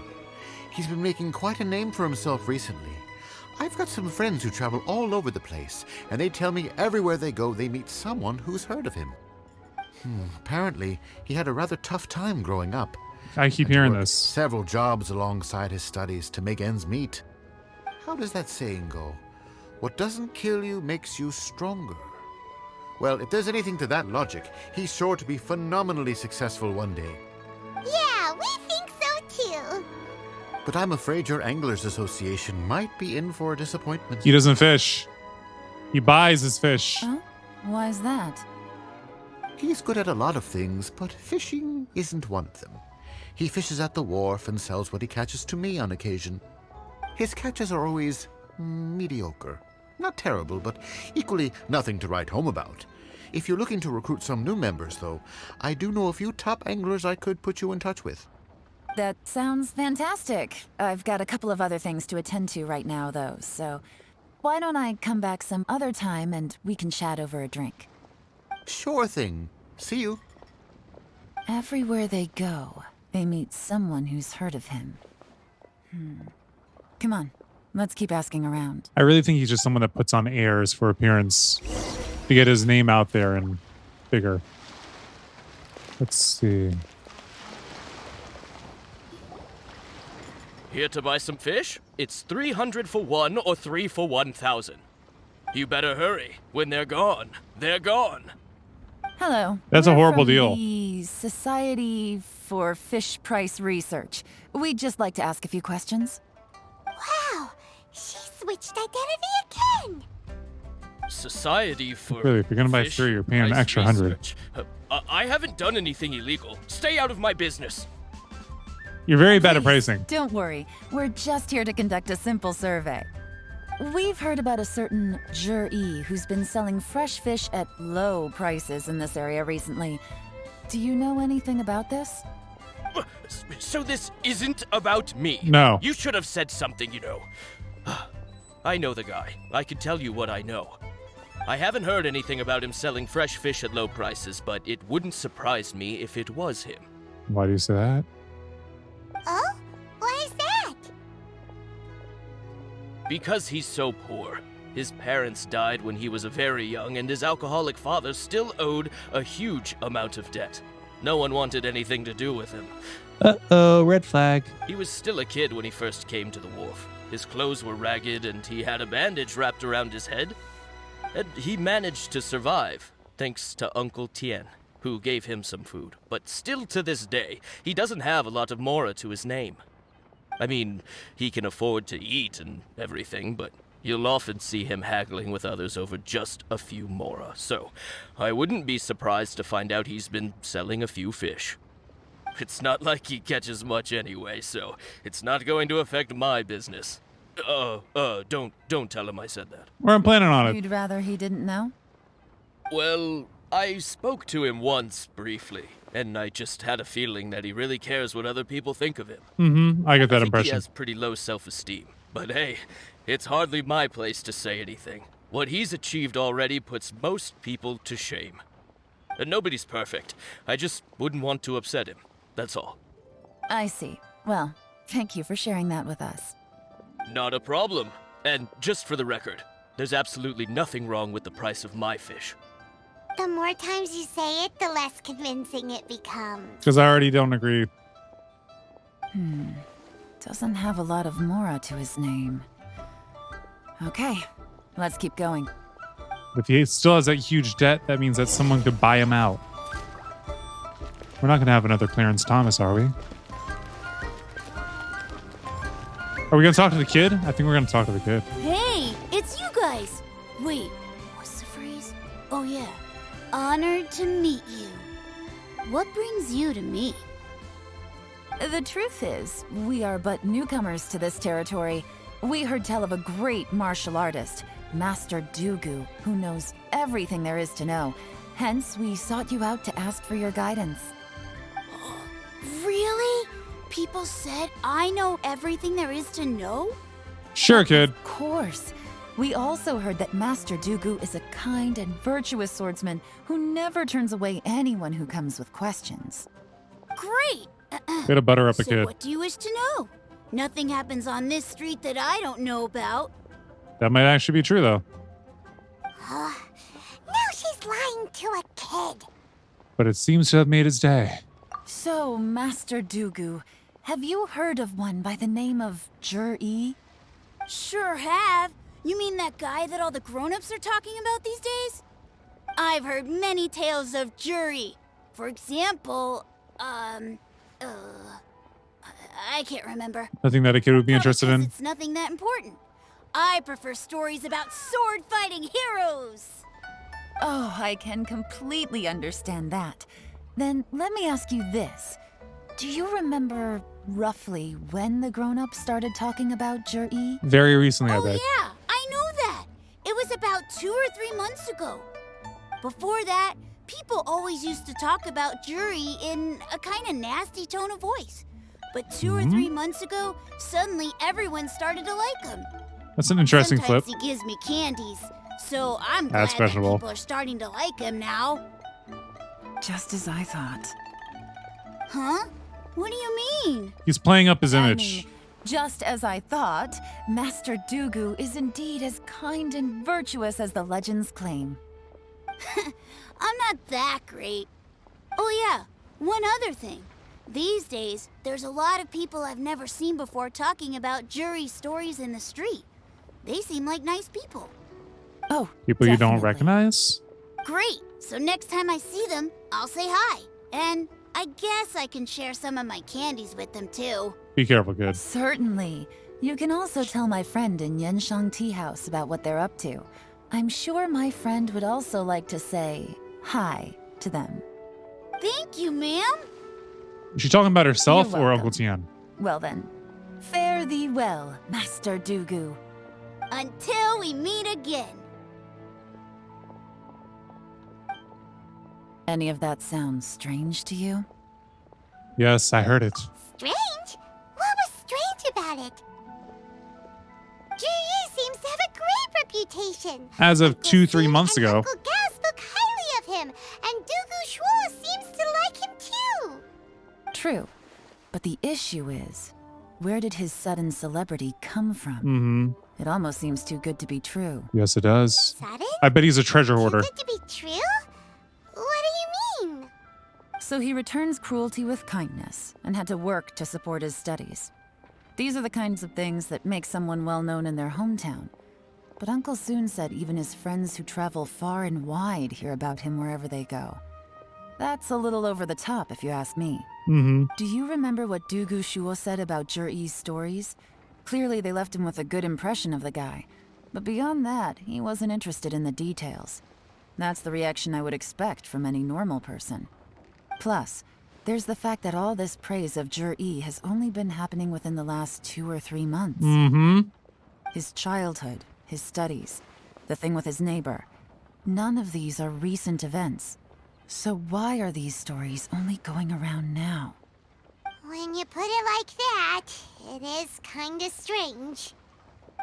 He's been making quite a name for himself recently. I've got some friends who travel all over the place, and they tell me everywhere they go they meet someone who's heard of him. Apparently, he had a rather tough time growing up. I keep and hearing worked this. several jobs alongside his studies to make ends meet. How does that saying go? What doesn't kill you makes you stronger. Well, if there's anything to that logic, he's sure to be phenomenally successful one day. Yeah, we think so too! But I'm afraid your Anglers Association might be in for a disappointment. He doesn't fish. He buys his fish. Huh? Why is that? He's good at a lot of things, but fishing isn't one of them. He fishes at the wharf and sells what he catches to me on occasion. His catches are always mediocre. Not terrible, but equally nothing to write home about. If you're looking to recruit some new members, though, I do know a few top anglers I could put you in touch with. That sounds fantastic. I've got a couple of other things to attend to right now, though, so why don't I come back some other time and we can chat over a drink? Sure thing. See you. Everywhere they go, they meet someone who's heard of him. Come on, let's keep asking around. I really think he's just someone that puts on airs for appearance to get his name out there and bigger. Let's see. Here to buy some fish? It's 300 for one or 3 for 1,000. You better hurry. When they're gone, they're gone. Hello. That's a We're horrible from deal. The Society for Fish Price Research. We'd just like to ask a few questions. Wow! She switched identity again! Society for Really, if you're gonna buy Fish 3, you're paying an Price extra 100. Research. I haven't done anything illegal. Stay out of my business. You're very bad at pricing. Don't worry. We're just here to conduct a simple survey. We've heard about a certain Juri who's been selling fresh fish at low prices in this area recently. Do you know anything about this? So this isn't about me? No. You should have said something, you know. I know the guy. I can tell you what I know. I haven't heard anything about him selling fresh fish at low prices, but it wouldn't surprise me if it was him. Why do you say that? Oh? Why is that? Because he's so poor. His parents died when he was very young, and his alcoholic father still owed a huge amount of debt. No one wanted anything to do with him. Uh-oh, red flag. He was still a kid when he first came to the wharf. His clothes were ragged, and he had a bandage wrapped around his head. And he managed to survive, thanks to Uncle Tien, who gave him some food. But still to this day, he doesn't have a lot of mora to his name. I mean, he can afford to eat and everything, but you'll often see him haggling with others over just a few mora. So, I wouldn't be surprised to find out he's been selling a few fish. It's not like he catches much anyway, so it's not going to affect my business. Don't tell him I said that. Well, I'm planning on it. You'd rather he didn't know? Well, I spoke to him once, briefly, and I just had a feeling that he really cares what other people think of him. Mm-hmm. I get that I think impression. he has pretty low self-esteem. But hey, it's hardly my place to say anything. What he's achieved already puts most people to shame. And nobody's perfect. I just wouldn't want to upset him. That's all. I see. Well, thank you for sharing that with us. Not a problem. And just for the record, there's absolutely nothing wrong with the price of my fish. The more times you say it, the less convincing it becomes. Because I already don't agree. Doesn't have a lot of mora to his name. Okay, let's keep going. If he still has that huge debt, that means that someone could buy him out. We're not going to have another Clarence Thomas, are we? Are we going to talk to the kid? I think we're going to talk to the kid. Hey, it's you guys. Wait, what's the phrase? Oh yeah, honored to meet you. What brings you to me? The truth is, we are but newcomers to this territory. We heard tell of a great martial artist, Master Dugu, who knows everything there is to know. Hence, we sought you out to ask for your guidance. Really? People said I know everything there is to know? Sure, kid. Of course. We also heard that Master Dugu is a kind and virtuous swordsman who never turns away anyone who comes with questions. Great! Way to butter up a So kid. what do you wish to know? Nothing happens on this street that I don't know about. That might actually be true, though. Now she's lying to a kid. But it seems to have made his day. So, Master Dugu, have you heard of one by the name of Jur-E? Sure have. You mean that guy that all the grown-ups are talking about these days? I've heard many tales of Jury. For example, I can't remember. Nothing that a kid would be Probably interested 'cause in. It's nothing that important. I prefer stories about sword-fighting heroes. Oh, I can completely understand that. Then let me ask you this. Do you remember roughly when the grown-ups started talking about Jur-E? Very recently, I Oh bet. yeah, I know that. It was about 2 or 3 months ago. Before that, people always used to talk about Jury in a kind of nasty tone of voice. But 2 or 3 months ago, suddenly everyone started to like him. That's an interesting Sometimes flip. he gives me candies, so I'm glad That's that questionable. people are starting to like him now. Just as I thought. Huh? What do you mean? He's playing up his I image. mean, just as I thought, Master Dugu is indeed as kind and virtuous as the legends claim. I'm not that great. Oh yeah, one other thing. These days, there's a lot of people I've never seen before talking about Jury stories in the street. They seem like nice people. Oh, People you don't definitely. recognize? Great, so next time I see them, I'll say hi. And I guess I can share some of my candies with them too. Be careful, kid. Certainly. You can also tell my friend in Yenshang Tea House about what they're up to. I'm sure my friend would also like to say hi to them. Thank you, ma'am. Is she talking about herself You're or welcome. Uncle Tien? Well then, fare thee well, Master Dugu. Until we meet again. Any of that sound strange to you? Yes, I heard it. Strange? What was strange about it? Juri seems to have a great reputation. As of Uncle 2-3 Sin months and ago. Uncle Gal spoke highly of him, and Dugu Shuo seems to like him too. True. But the issue is, where did his sudden celebrity come from? Mm-hmm. It almost seems too good to be true. Yes, it does. Sudden? I bet he's a treasure hoarder. Too good to be true? What do you mean? So he returns cruelty with kindness and had to work to support his studies. These are the kinds of things that make someone well known in their hometown. But Uncle Soon said even his friends who travel far and wide hear about him wherever they go. That's a little over the top, if you ask me. Mm-hmm. Do you remember what Dugu Shuo said about Juri's stories? Clearly they left him with a good impression of the guy. But beyond that, he wasn't interested in the details. That's the reaction I would expect from any normal person. Plus, there's the fact that all this praise of Juri has only been happening within the last 2 or 3 months. Mm-hmm. His childhood, his studies, the thing with his neighbor. None of these are recent events. So why are these stories only going around now? When you put it like that, it is kinda strange.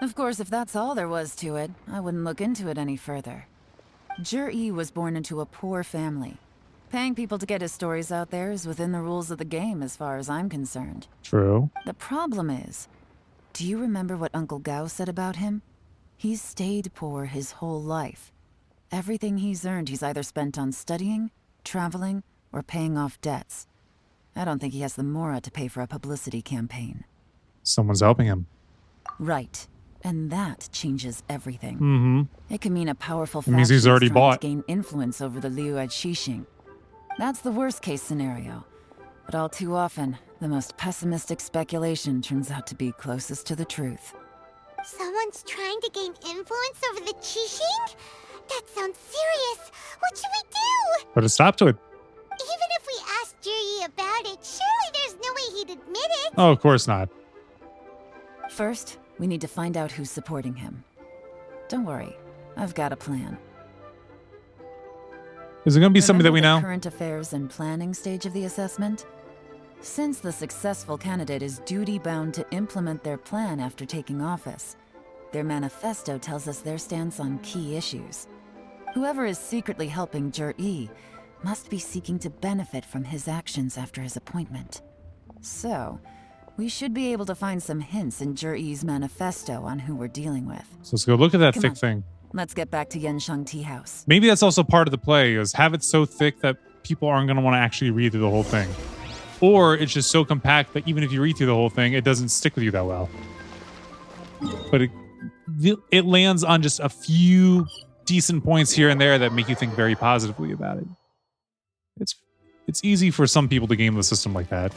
Of course, if that's all there was to it, I wouldn't look into it any further. Juri was born into a poor family. Paying people to get his stories out there is within the rules of the game as far as I'm concerned. True. The problem is, do you remember what Uncle Gao said about him? He's stayed poor his whole life. Everything he's earned he's either spent on studying, traveling, or paying off debts. I don't think he has the mora to pay for a publicity campaign. Someone's helping him. Right. And that changes everything. Mm-hmm. It can mean a powerful It means faction he's already is trying bought. to gain influence over the Liu at Xixing. That's the worst case scenario. But all too often, the most pessimistic speculation turns out to be closest to the truth. Someone's trying to gain influence over the Qixing? That sounds serious. What should we do? Put a stop to it. Even if we asked Juri about it, surely there's no way he'd admit it. Oh, of course not. First, we need to find out who's supporting him. Don't worry, I've got a plan. Is it going to be somebody that we Remember know? the current affairs and planning stage of the assessment? Since the successful candidate is duty-bound to implement their plan after taking office, their manifesto tells us their stance on key issues. Whoever is secretly helping Juri must be seeking to benefit from his actions after his appointment. So, we should be able to find some hints in Juri's manifesto on who we're dealing with. So let's go look at that Come thick on. thing. Let's get back to Yenshang Tea House. Maybe that's also part of the play, is have it so thick that people aren't going to want to actually read through the whole thing. Or it's just so compact that even if you read through the whole thing, it doesn't stick with you that well. But it lands on just a few decent points here and there that make you think very positively about it. It's easy for some people to game the system like that.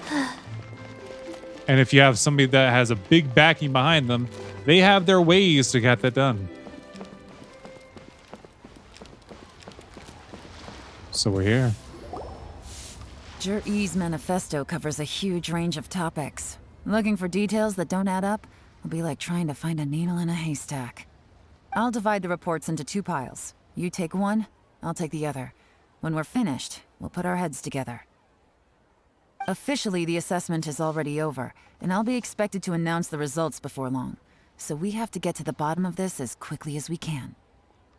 And if you have somebody that has a big backing behind them, they have their ways to get that done. So we're here. Juri's manifesto covers a huge range of topics. Looking for details that don't add up will be like trying to find a needle in a haystack. I'll divide the reports into 2 piles. You take one, I'll take the other. When we're finished, we'll put our heads together. Officially, the assessment is already over, and I'll be expected to announce the results before long. So we have to get to the bottom of this as quickly as we can.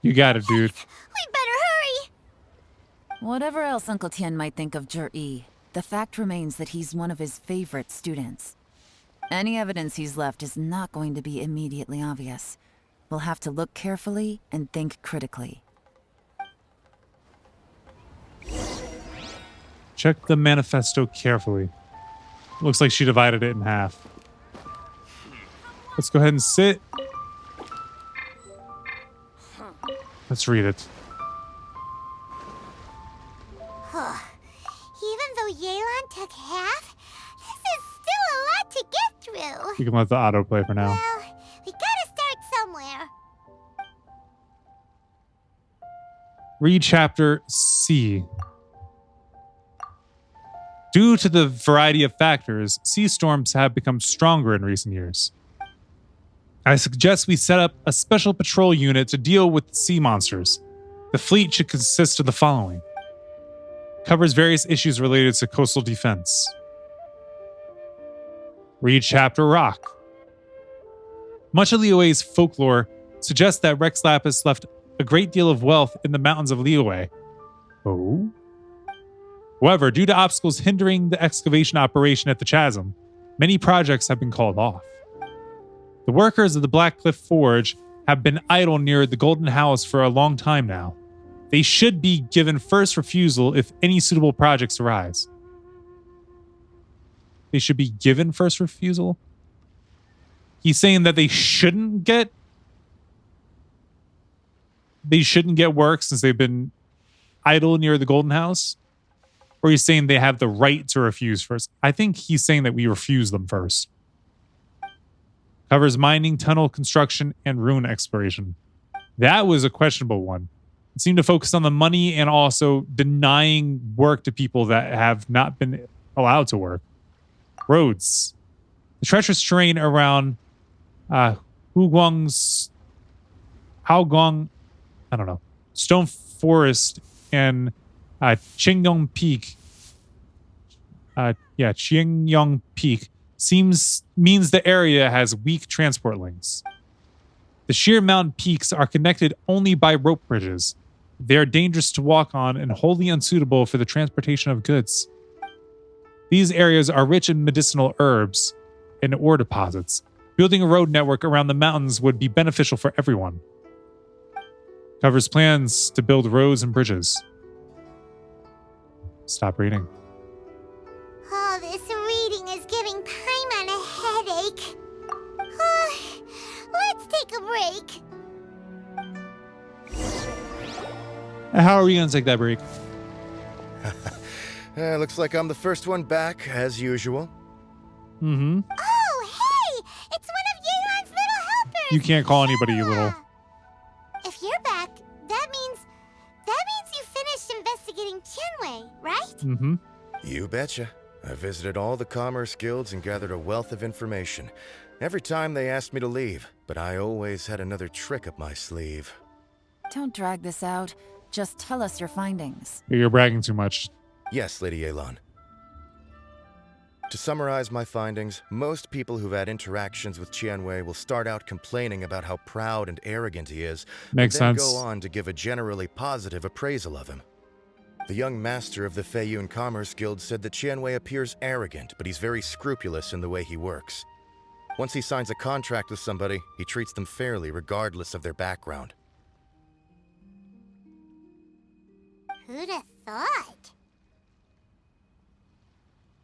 You got it, dude. We better hurry. Whatever else Uncle Tian might think of Juri, the fact remains that he's one of his favorite students. Any evidence he's left is not going to be immediately obvious. We'll have to look carefully and think critically. Check the manifesto carefully. Looks like she divided it in half. Let's go ahead and sit. Let's read it. Even though Yelan took half, this is still a lot to get through. You can let the auto play for now. Well, we gotta start somewhere. Read chapter C. Due to the variety of factors, sea storms have become stronger in recent years. I suggest we set up a special patrol unit to deal with sea monsters. The fleet should consist of the following. Covers various issues related to coastal defense. Read Chapter Rock. Much of Liyue's folklore suggests that Rex Lapis left a great deal of wealth in the mountains of Liyue. Oh? However, due to obstacles hindering the excavation operation at the chasm, many projects have been called off. The workers of the Black Cliff Forge have been idle near the Golden House for a long time now. They should be given first refusal if any suitable projects arise. They should be given first refusal? He's saying that they shouldn't get work since they've been idle near the Golden House? Or he's saying they have the right to refuse first? I think he's saying that we refuse them first. Covers mining, tunnel construction, and ruin exploration. That was a questionable one. It seemed to focus on the money and also denying work to people that have not been allowed to work. Roads. The treacherous terrain around Haoguang, I don't know, Stone Forest and Qingyong Peak. Qingyong Peak means the area has weak transport links. The sheer mountain peaks are connected only by rope bridges. They are dangerous to walk on and wholly unsuitable for the transportation of goods. These areas are rich in medicinal herbs and ore deposits. Building a road network around the mountains would be beneficial for everyone. Covers plans to build roads and bridges. Stop reading. Oh, this reading is giving Paimon a headache. Let's take a break. How are we going to take that break? Looks like I'm the first one back, as usual. Mm-hmm. Oh, hey! It's one of Yeon's little helpers! You can't call anybody you little. If you're back, that means you finished investigating Tianwei, right? Mm-hmm. You betcha. I visited all the commerce guilds and gathered a wealth of information. Every time they asked me to leave, but I always had another trick up my sleeve. Don't drag this out. Just tell us your findings. You're bragging too much. Yes, Lady Yelan. To summarize my findings, most people who've had interactions with Tianwei will start out complaining about how proud and arrogant he is, Makes then sense. go on to give a generally positive appraisal of him. The young master of the Feiyun Commerce Guild said that Tianwei appears arrogant, but he's very scrupulous in the way he works. Once he signs a contract with somebody, he treats them fairly regardless of their background. Who'd have thought?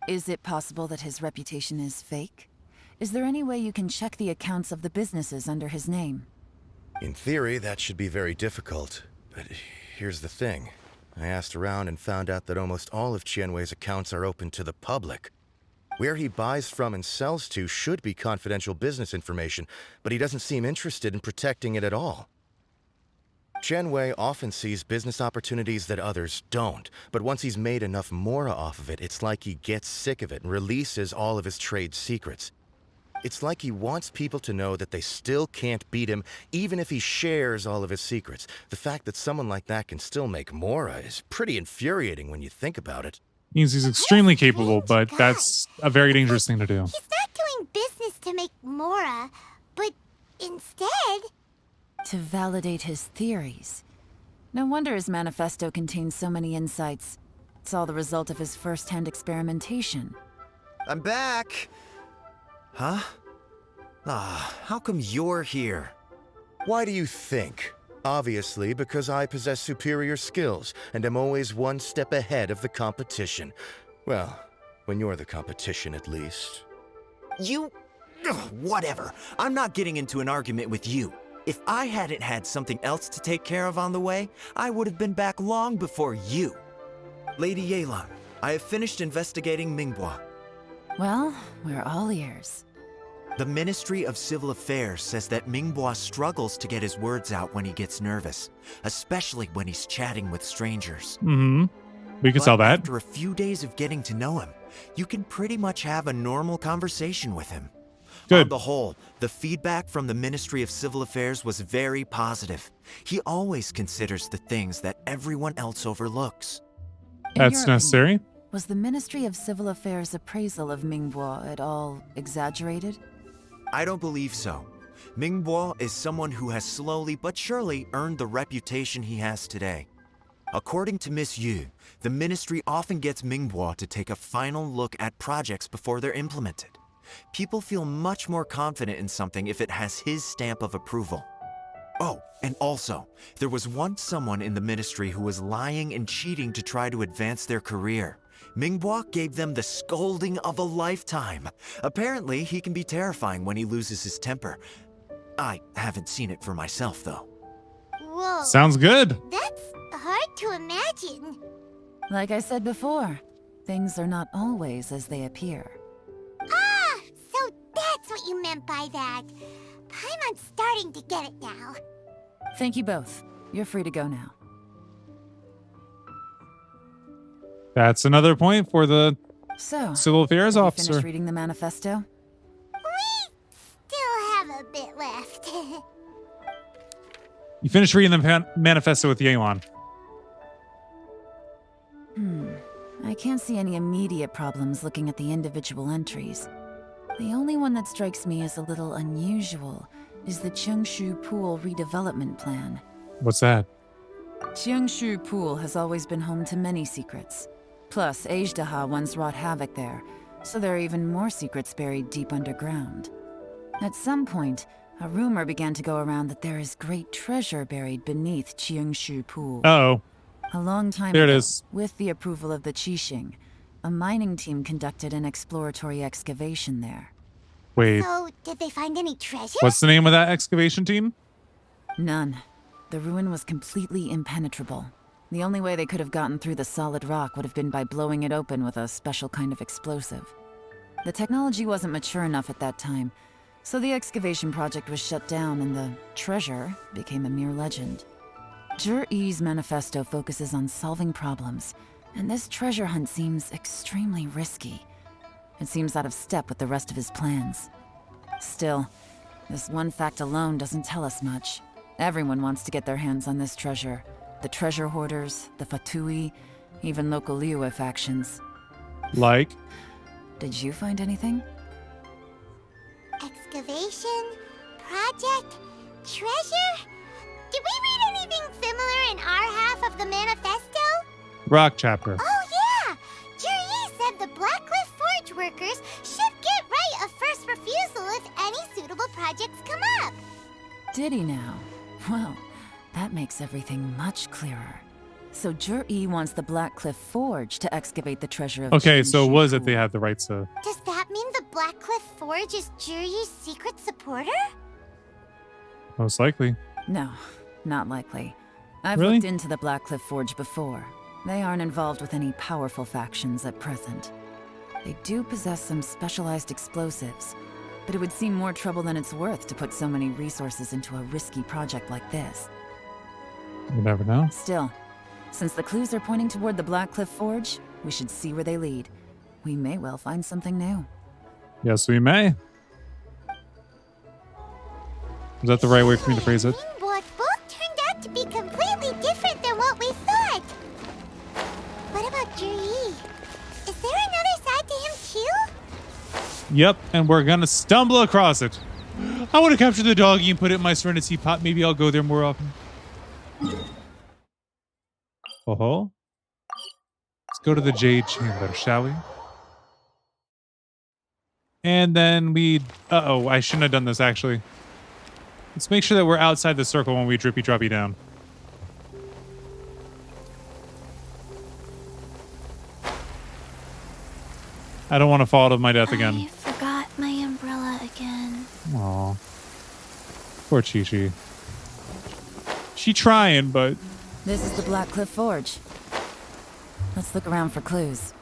Is it possible that his reputation is fake? Is there any way you can check the accounts of the businesses under his name? In theory, that should be very difficult. But here's the thing. I asked around and found out that almost all of Tianwei's accounts are open to the public. Where he buys from and sells to should be confidential business information, but he doesn't seem interested in protecting it at all. Tianwei often sees business opportunities that others don't, but once he's made enough mora off of it, it's like he gets sick of it and releases all of his trade secrets. It's like he wants people to know that they still can't beat him, even if he shares all of his secrets. The fact that someone like that can still make mora is pretty infuriating when you think about it. Means he's extremely capable, but that's a very dangerous thing to do. He's not doing business to make mora, but instead... To validate his theories. No wonder his manifesto contains so many insights. It's all the result of his first-hand experimentation. I'm back! Huh? How come you're here? Why do you think? Obviously, because I possess superior skills and am always one step ahead of the competition. Well, when you're the competition, at least. You... whatever. I'm not getting into an argument with you. If I hadn't had something else to take care of on the way, I would have been back long before you. Lady Yelan, I have finished investigating Mingbois. Well, we're all ears. The Ministry of Civil Affairs says that Mingbois struggles to get his words out when he gets nervous, especially when he's chatting with strangers. Mm-hmm. We can sell that. After a few days of getting to know him, you can pretty much have a normal conversation with him. Good. On the whole, the feedback from the Ministry of Civil Affairs was very positive. He always considers the things that everyone else overlooks. That's necessary. Was the Ministry of Civil Affairs' appraisal of Mingbo at all exaggerated? I don't believe so. Mingbo is someone who has slowly but surely earned the reputation he has today. According to Miss Yu, the ministry often gets Mingbo to take a final look at projects before they're implemented. People feel much more confident in something if it has his stamp of approval. Oh, and also, there was once someone in the ministry who was lying and cheating to try to advance their career. Mingbo gave them the scolding of a lifetime. Apparently, he can be terrifying when he loses his temper. I haven't seen it for myself, though. Whoa. Sounds good. That's hard to imagine. Like I said before, things are not always as they appear. Ah, so that's what you meant by that. Paimon's starting to get it now. Thank you both. You're free to go now. That's another point for the So, Civil Affairs have you officer. finished reading the manifesto? We still have a bit left. You finished reading the manifesto with Yelan. I can't see any immediate problems looking at the individual entries. The only one that strikes me as a little unusual is the Cheongshu Pool redevelopment plan. What's that? Cheongshu Pool has always been home to many secrets. Plus, Ajdaha once wrought havoc there, so there are even more secrets buried deep underground. At some point, a rumor began to go around that there is great treasure buried beneath Cheongshu Pool. Uh-oh. A long time There ago, it is. with the approval of the Qixing, a mining team conducted an exploratory excavation there. Wait, So, did they find any treasure? what's the name of that excavation team? None. The ruin was completely impenetrable. The only way they could have gotten through the solid rock would have been by blowing it open with a special kind of explosive. The technology wasn't mature enough at that time, so the excavation project was shut down and the treasure became a mere legend. Zhi-Yi's manifesto focuses on solving problems, and this treasure hunt seems extremely risky. It seems out of step with the rest of his plans. Still, this one fact alone doesn't tell us much. Everyone wants to get their hands on this treasure. The treasure hoarders, the Fatui, even local Liyue factions. Like? Did you find anything? Excavation? Project? Treasure? Did we read anything similar in our half of the manifesto? Rock chapter. Oh yeah! Juri said the Blackcliff Forge workers should get right of first refusal if any suitable projects come up. Did he now? Well, that makes everything much clearer. So Zhi-Yi wants the Blackcliff Forge to excavate the treasure of Okay, so Cheongshu was it Pool. they had the rights to... Does that mean the Blackcliff Forge is Juri's secret supporter? Most likely. No, not likely. I've Really? looked into the Blackcliff Forge before. They aren't involved with any powerful factions at present. They do possess some specialized explosives, but it would seem more trouble than it's worth to put so many resources into a risky project like this. You never know. Still, since the clues are pointing toward the Blackcliff Forge, we should see where they lead. We may well find something new. Yes, we may. Is that the right way for me to phrase it? What both turned out to be completely different than what we thought. What about Juri? Is there another side to him too? Yep, and we're gonna stumble across it. I want to capture the doggy and put it in my Serenity pot. Maybe I'll go there more often. Oh-ho. Let's go to the Jade Chamber, shall we? And then we... Uh-oh, I shouldn't have done this, actually. Let's make sure that we're outside the circle when we drippy-droppy down. I don't want to fall to my death again. I forgot my umbrella again. Aw. Poor Chi-Chi. She trying, but... This is the Blackcliff Forge. Let's look around for clues.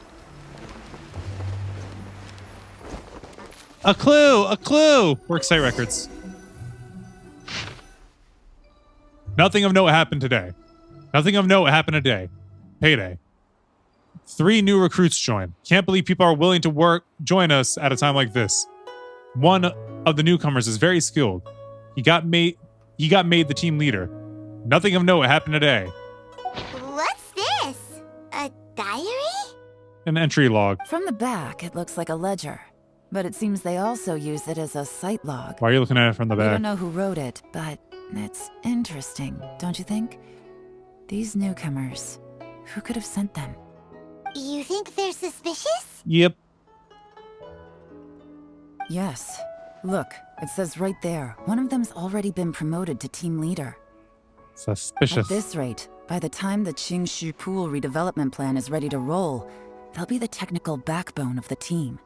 A clue! A clue! Worksite records. Nothing of note happened today. Nothing of note happened today. Payday. 3 new recruits joined. Can't believe people are willing to join us at a time like this. One of the newcomers is very skilled. He got made the team leader. Nothing of note happened today. What's this? A diary? an entry log. From the back, it looks like a ledger. But it seems they also use it as a site log. Why are you looking at it from the We back? don't know who wrote it, but it's interesting, don't you think? These newcomers, who could have sent them? You think they're suspicious? Yep. Yes. Look, it says right there, one of them's already been promoted to team leader. Suspicious. At this rate, by the time the Qingshu Pool redevelopment plan is ready to roll, they'll be the technical backbone of the team.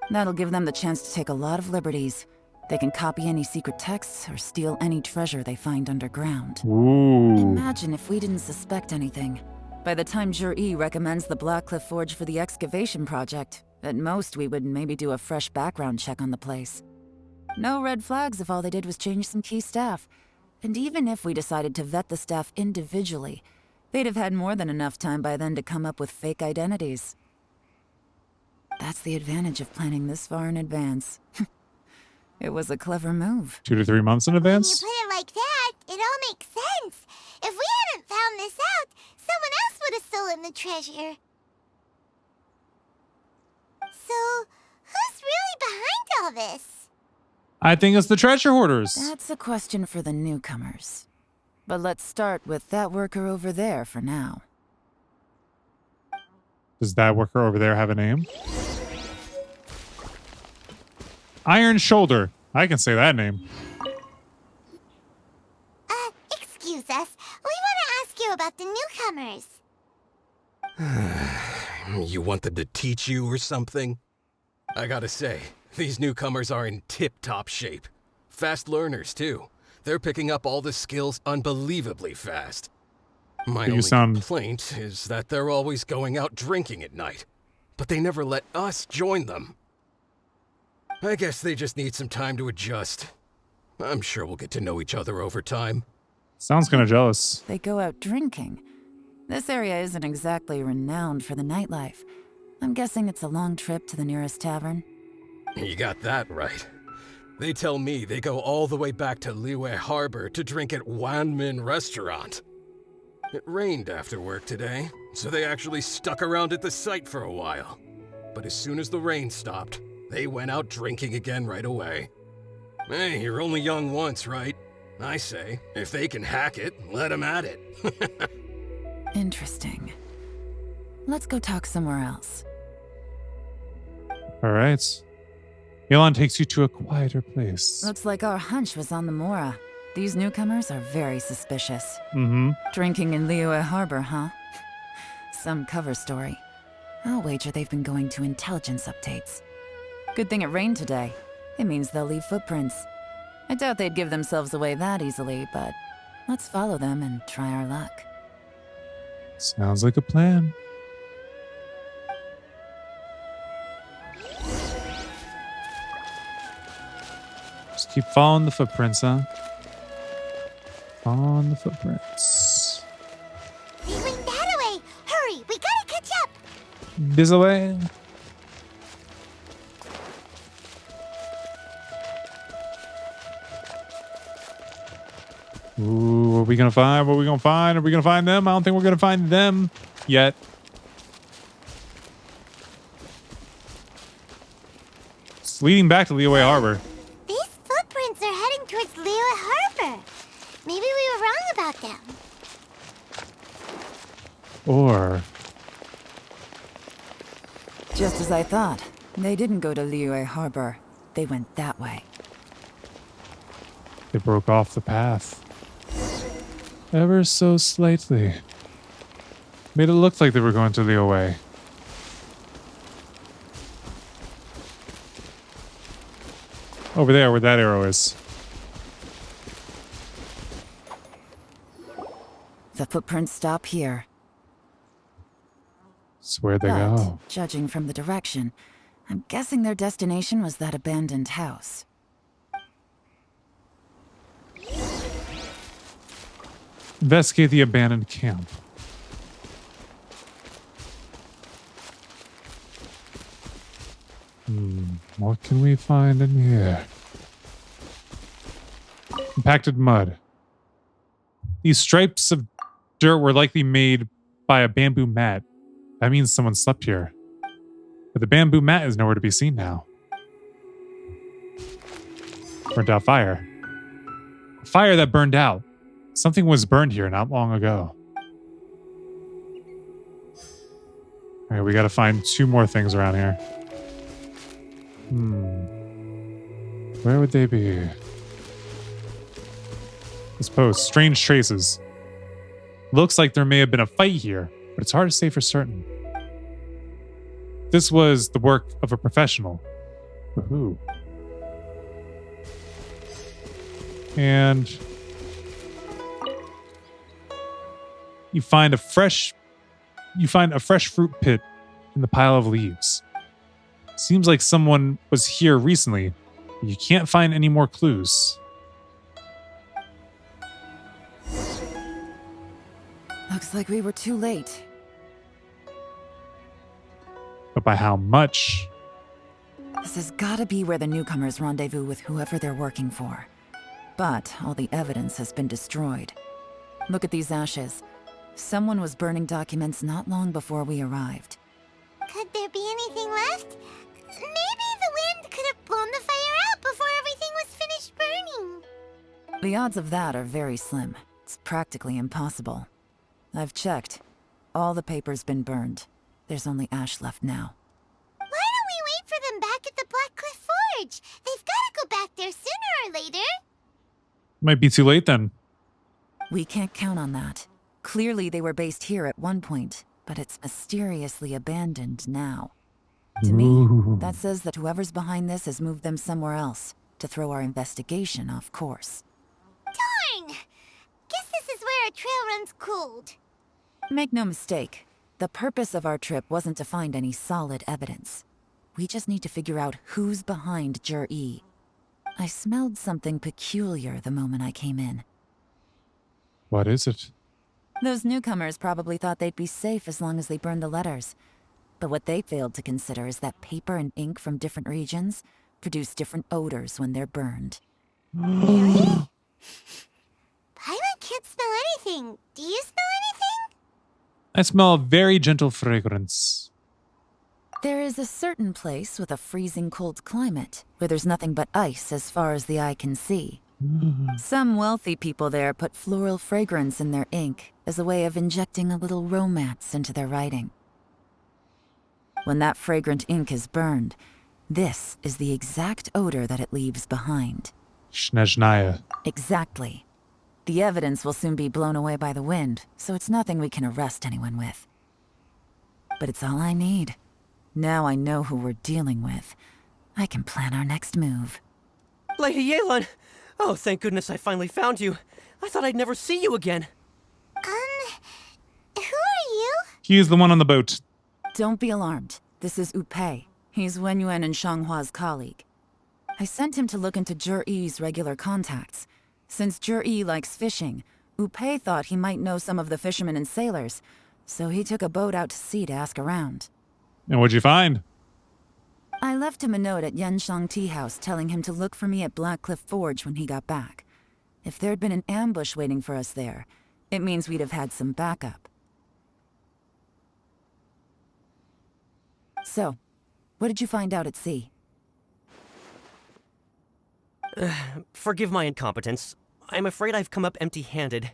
That'll give them the chance to take a lot of liberties. They can copy any secret texts or steal any treasure they find underground. Ooh. Imagine if we didn't suspect anything. By the time Jur-E recommends the Blackcliff Forge for the excavation project, at most we would maybe do a fresh background check on the place. No red flags if all they did was change some key staff. And even if we decided to vet the staff individually, they'd have had more than enough time by then to come up with fake identities. That's the advantage of planning this far in advance. It was a clever move. 2 to 3 months in When you advance? put it like that, it all makes sense. If we hadn't found this out, someone else would have stolen the treasure. So, who's really behind all this? I think it's the treasure hoarders. That's a question for the newcomers. But let's start with that worker over there for now. Does that worker over there have a name? Iron Shoulder. I can say that name. Excuse us. We want to ask you about the newcomers. You want them to teach you or something? I gotta say, these newcomers are in tip-top shape. Fast learners, too. They're picking up all the skills unbelievably fast. My only complaint is that they're always going out drinking at night. But they never let us join them. I guess they just need some time to adjust. I'm sure we'll get to know each other over time. Sounds kind of jealous. They go out drinking. This area isn't exactly renowned for the nightlife. I'm guessing it's a long trip to the nearest tavern. You got that right. They tell me they go all the way back to Liyue Harbor to drink at Wanmin Restaurant. It rained after work today, so they actually stuck around at the site for a while. But as soon as the rain stopped, they went out drinking again right away. Hey, you're only young once, right? I say, if they can hack it, let them at it. Interesting. Let's go talk somewhere else. All right. Elon takes you to a quieter place. Looks like our hunch was on the Mora. These newcomers are very suspicious. Mm-hmm. Drinking in Liyue Harbor, huh? Some cover story. I'll wager they've been going to intelligence updates. Good thing it rained today. It means they'll leave footprints. I doubt they'd give themselves away that easily, but let's follow them and try our luck. Sounds like a plan. Just keep following the footprints, huh? Following the footprints. They went that way. Hurry, we gotta catch up. This way. Ooh, what are we gonna find? What are we gonna find? Are we gonna find them? I don't think we're gonna find them yet. It's leading back to Liyue Harbor. These footprints are heading towards Liyue Harbor. Maybe we were wrong about them. Or Just as I thought. They didn't go to Liyue Harbor. They went that way. they broke off the path. Ever so slightly. Made it look like they were going to Liyue. Over there, where that arrow is. The footprints stop here. It's where they But, go. judging from the direction, I'm guessing their destination was that abandoned house. Investigate the abandoned camp. What can we find in here? Compacted mud. These stripes of dirt were likely made by a bamboo mat. That means someone slept here. But the bamboo mat is nowhere to be seen now. Burnt out fire. A fire that burned out. Something was burned here not long ago. All right, we got to find 2 more things around here. Where would they be? This post, strange traces. Looks like there may have been a fight here, but it's hard to say for certain. This was the work of a professional. Woohoo. And you find a fresh fruit pit in the pile of leaves. Seems like someone was here recently, but you can't find any more clues. Looks like we were too late. But by how much? This has gotta be where the newcomers rendezvous with whoever they're working for. But all the evidence has been destroyed. Look at these ashes. Someone was burning documents not long before we arrived. Could there be anything left? Maybe the wind could have blown the fire out before everything was finished burning. The odds of that are very slim. It's practically impossible. I've checked. All the paper's been burned. There's only ash left now. Why don't we wait for them back at the Black Cliff Forge? They've got to go back there sooner or later. Might be too late then. We can't count on that. Clearly they were based here at one point, but it's mysteriously abandoned now. To me, that says that whoever's behind this has moved them somewhere else to throw our investigation off course. Darn! Guess this is where our trail runs cold. Make no mistake, the purpose of our trip wasn't to find any solid evidence. We just need to figure out who's behind Jur-E. I smelled something peculiar the moment I came in. What is it? Those newcomers probably thought they'd be safe as long as they burned the letters. But what they failed to consider is that paper and ink from different regions produce different odors when they're burned. Really? Paimon can't smell anything. Do you smell anything? I smell a very gentle fragrance. There is a certain place with a freezing cold climate where there's nothing but ice as far as the eye can see. Some wealthy people there put floral fragrance in their ink as a way of injecting a little romance into their writing. When that fragrant ink is burned, this is the exact odor that it leaves behind. Snezhnaya. Exactly. The evidence will soon be blown away by the wind, so it's nothing we can arrest anyone with. But it's all I need. Now I know who we're dealing with. I can plan our next move. Lady Yelan! Oh, thank goodness I finally found you. I thought I'd never see you again. Who are you? He is the one on the boat. Don't be alarmed. This is Upei. He's Wenyuan and Shanghua's colleague. I sent him to look into Jur-E's regular contacts. Since Jur-E likes fishing, Upei thought he might know some of the fishermen and sailors, so he took a boat out to sea to ask around. And what'd you find? I left him a note at Yanshang Tea House telling him to look for me at Black Cliff Forge when he got back. If there'd been an ambush waiting for us there, it means we'd have had some backup. So, what did you find out at sea? Forgive my incompetence. I'm afraid I've come up empty-handed.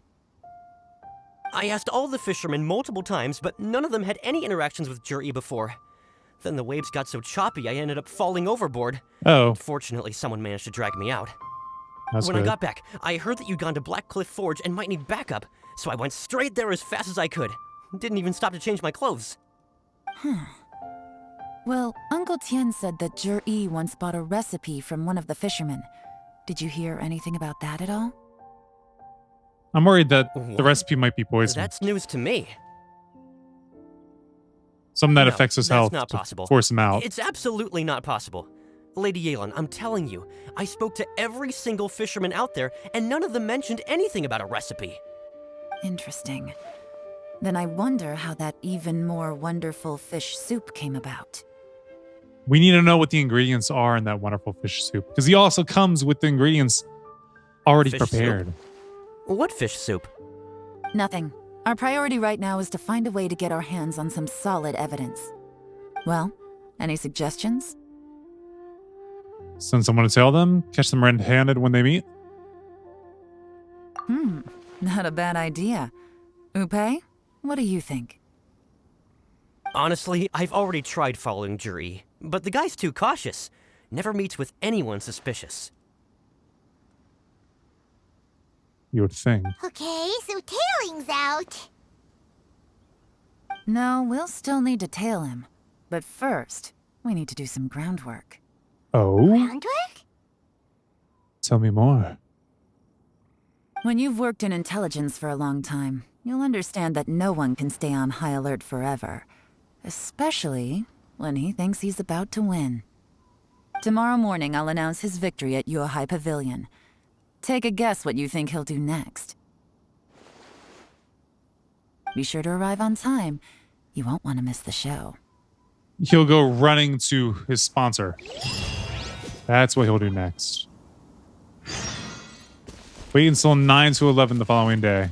I asked all the fishermen multiple times, but none of them had any interactions with Jur-E before. Then the waves got so choppy I ended up falling overboard. Oh. Fortunately, someone managed to drag me out. That's When good. I got back, I heard that you'd gone to Black Cliff Forge and might need backup, so I went straight there as fast as I could. Didn't even stop to change my clothes. Well, Uncle Tien said that Jur-E once bought a recipe from one of the fishermen. Did you hear anything about that at all? I'm worried that the What? recipe might be poison. That's news to me. Something that No, affects his that's health not to possible. force him out. It's absolutely not possible. Lady Yelan, I'm telling you, I spoke to every single fisherman out there, and none of them mentioned anything about a recipe. Interesting. Then I wonder how that even more wonderful fish soup came about. We need to know what the ingredients are in that wonderful fish soup. Because he also comes with the ingredients already Fish prepared. soup? What fish soup? Nothing. Our priority right now is to find a way to get our hands on some solid evidence. Well, Any suggestions? Send someone to tail them? Catch them red-handed when they meet? Not a bad idea. Upe, what do you think? Honestly, I've already tried following Juri, but the guy's too cautious. Never meets with anyone suspicious. You would think. Okay, so tailing's out. No, we'll still need to tail him. But first, we need to do some groundwork. Oh? Groundwork? Tell me more. When you've worked in intelligence for a long time, you'll understand that no one can stay on high alert forever. Especially when he thinks he's about to win. Tomorrow morning, I'll announce his victory at Yohai Pavilion. Take a guess what you think he'll do next. Be sure to arrive on time. You won't want to miss the show. He'll go running to his sponsor. That's what he'll do next. Wait until 9 to 11 the following day.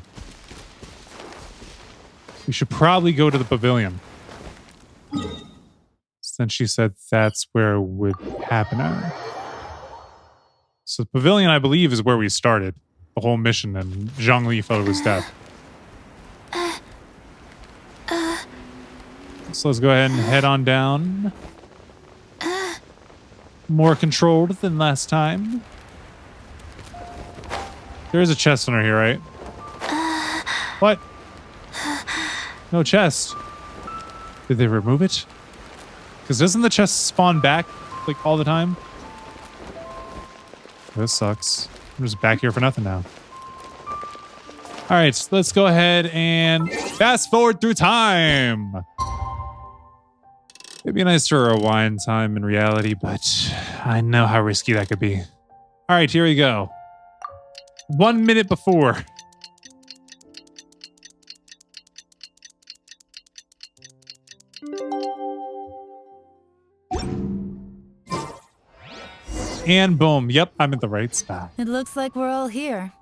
We should probably go to the pavilion. Since she said that's where it would happen at. So the pavilion, I believe, is where we started. The whole mission, and Zhongli fell to his death. So let's go ahead and head on down. More controlled than last time. There is a chest under here, right? What? No chest. Did they remove it? Because doesn't the chest spawn back, like, all the time? This sucks. I'm just back here for nothing now. All right, so let's go ahead and fast forward through time. It'd be nice to rewind time in reality, but I know how risky that could be. All right, here we go. 1 minute before. And boom. Yep, I'm at the right spot. It looks like we're all here.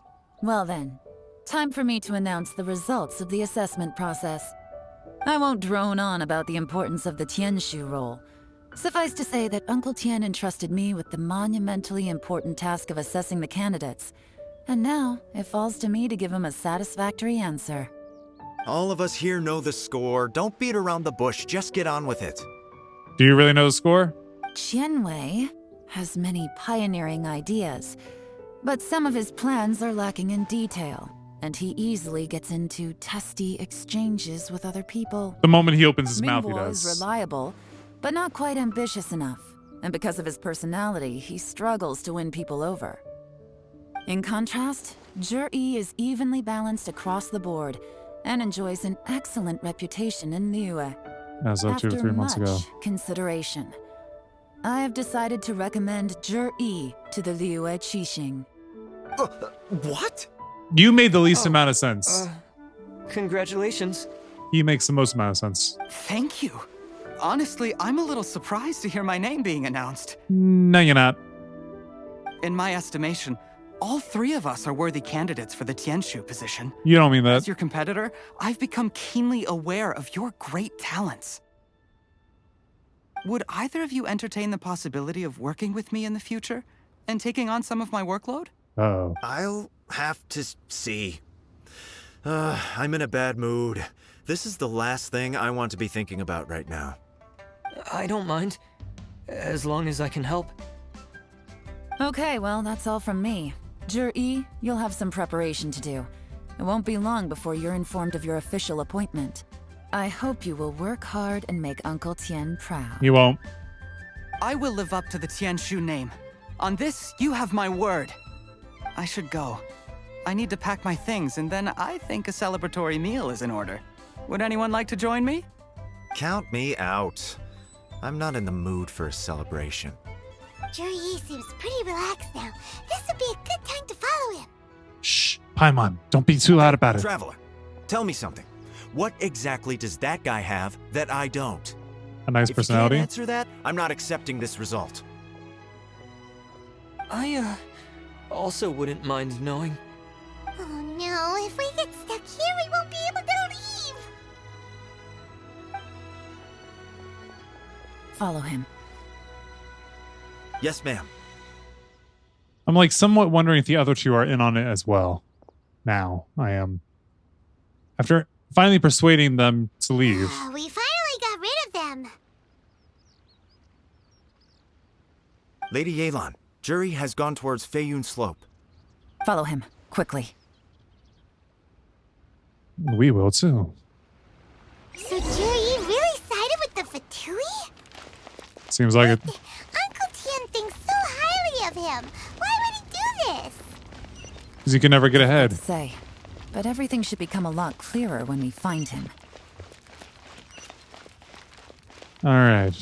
Well then, time for me to announce the results of the assessment process. I won't drone on about the importance of the Tianshu role. Suffice to say that Uncle Tien entrusted me with the monumentally important task of assessing the candidates. And now, it falls to me to give him a satisfactory answer. All of us here know the score. Don't beat around the bush. Just get on with it. Do you really know the score? Qianwei has many pioneering ideas, but some of his plans are lacking in detail, and he easily gets into testy exchanges with other people. The moment he opens his mouth, he Mingguo does. is reliable, but not quite ambitious enough, and because of his personality, he struggles to win people over. In contrast, Zhi is evenly balanced across the board and enjoys an excellent reputation in Liyue. As of 2 to 3 months ago. After much consideration, I have decided to recommend Zhi to the Liyue Qixing. What? You made the least amount of sense. Congratulations. He makes the most amount of sense. Thank you. Honestly, I'm a little surprised to hear my name being announced. No, you're not. In my estimation, all three of us are worthy candidates for the Tianshu position. You don't mean that. As your competitor, I've become keenly aware of your great talents. Would either of you entertain the possibility of working with me in the future and taking on some of my workload? Uh-oh. I'll have to see. I'm in a bad mood. This is the last thing I want to be thinking about right now. I don't mind, as long as I can help. Okay, well, that's all from me. Zhi, you'll have some preparation to do. It won't be long before you're informed of your official appointment. I hope you will work hard and make Uncle Tien proud. You won't. I will live up to the Tianshu name. On this, you have my word. I should go. I need to pack my things, and then I think a celebratory meal is in order. Would anyone like to join me? Count me out. I'm not in the mood for a celebration. Zhi seems pretty relaxed now. This would be a good time to follow him. Shh, Paimon, don't be too loud about it. Traveler, tell me something. What exactly does that guy have that I don't? A nice personality. If you can't answer that, I'm not accepting this result. I, also wouldn't mind knowing. Oh no, if we get stuck here, we won't be able to leave. Follow him. Yes, ma'am. I'm like somewhat wondering if the other two are in on it as well. Now, I am. After finally persuading them to leave. We finally got rid of them. Lady Yelan, Jury has gone towards Feiyun Slope. Follow him, quickly. We will too. So Jerry really sided with the Fatui? Seems like it. Uncle Tien thinks so highly of him. Why would he do this? Because you can never get ahead. To say, but everything should become a lot clearer when we find him. All right.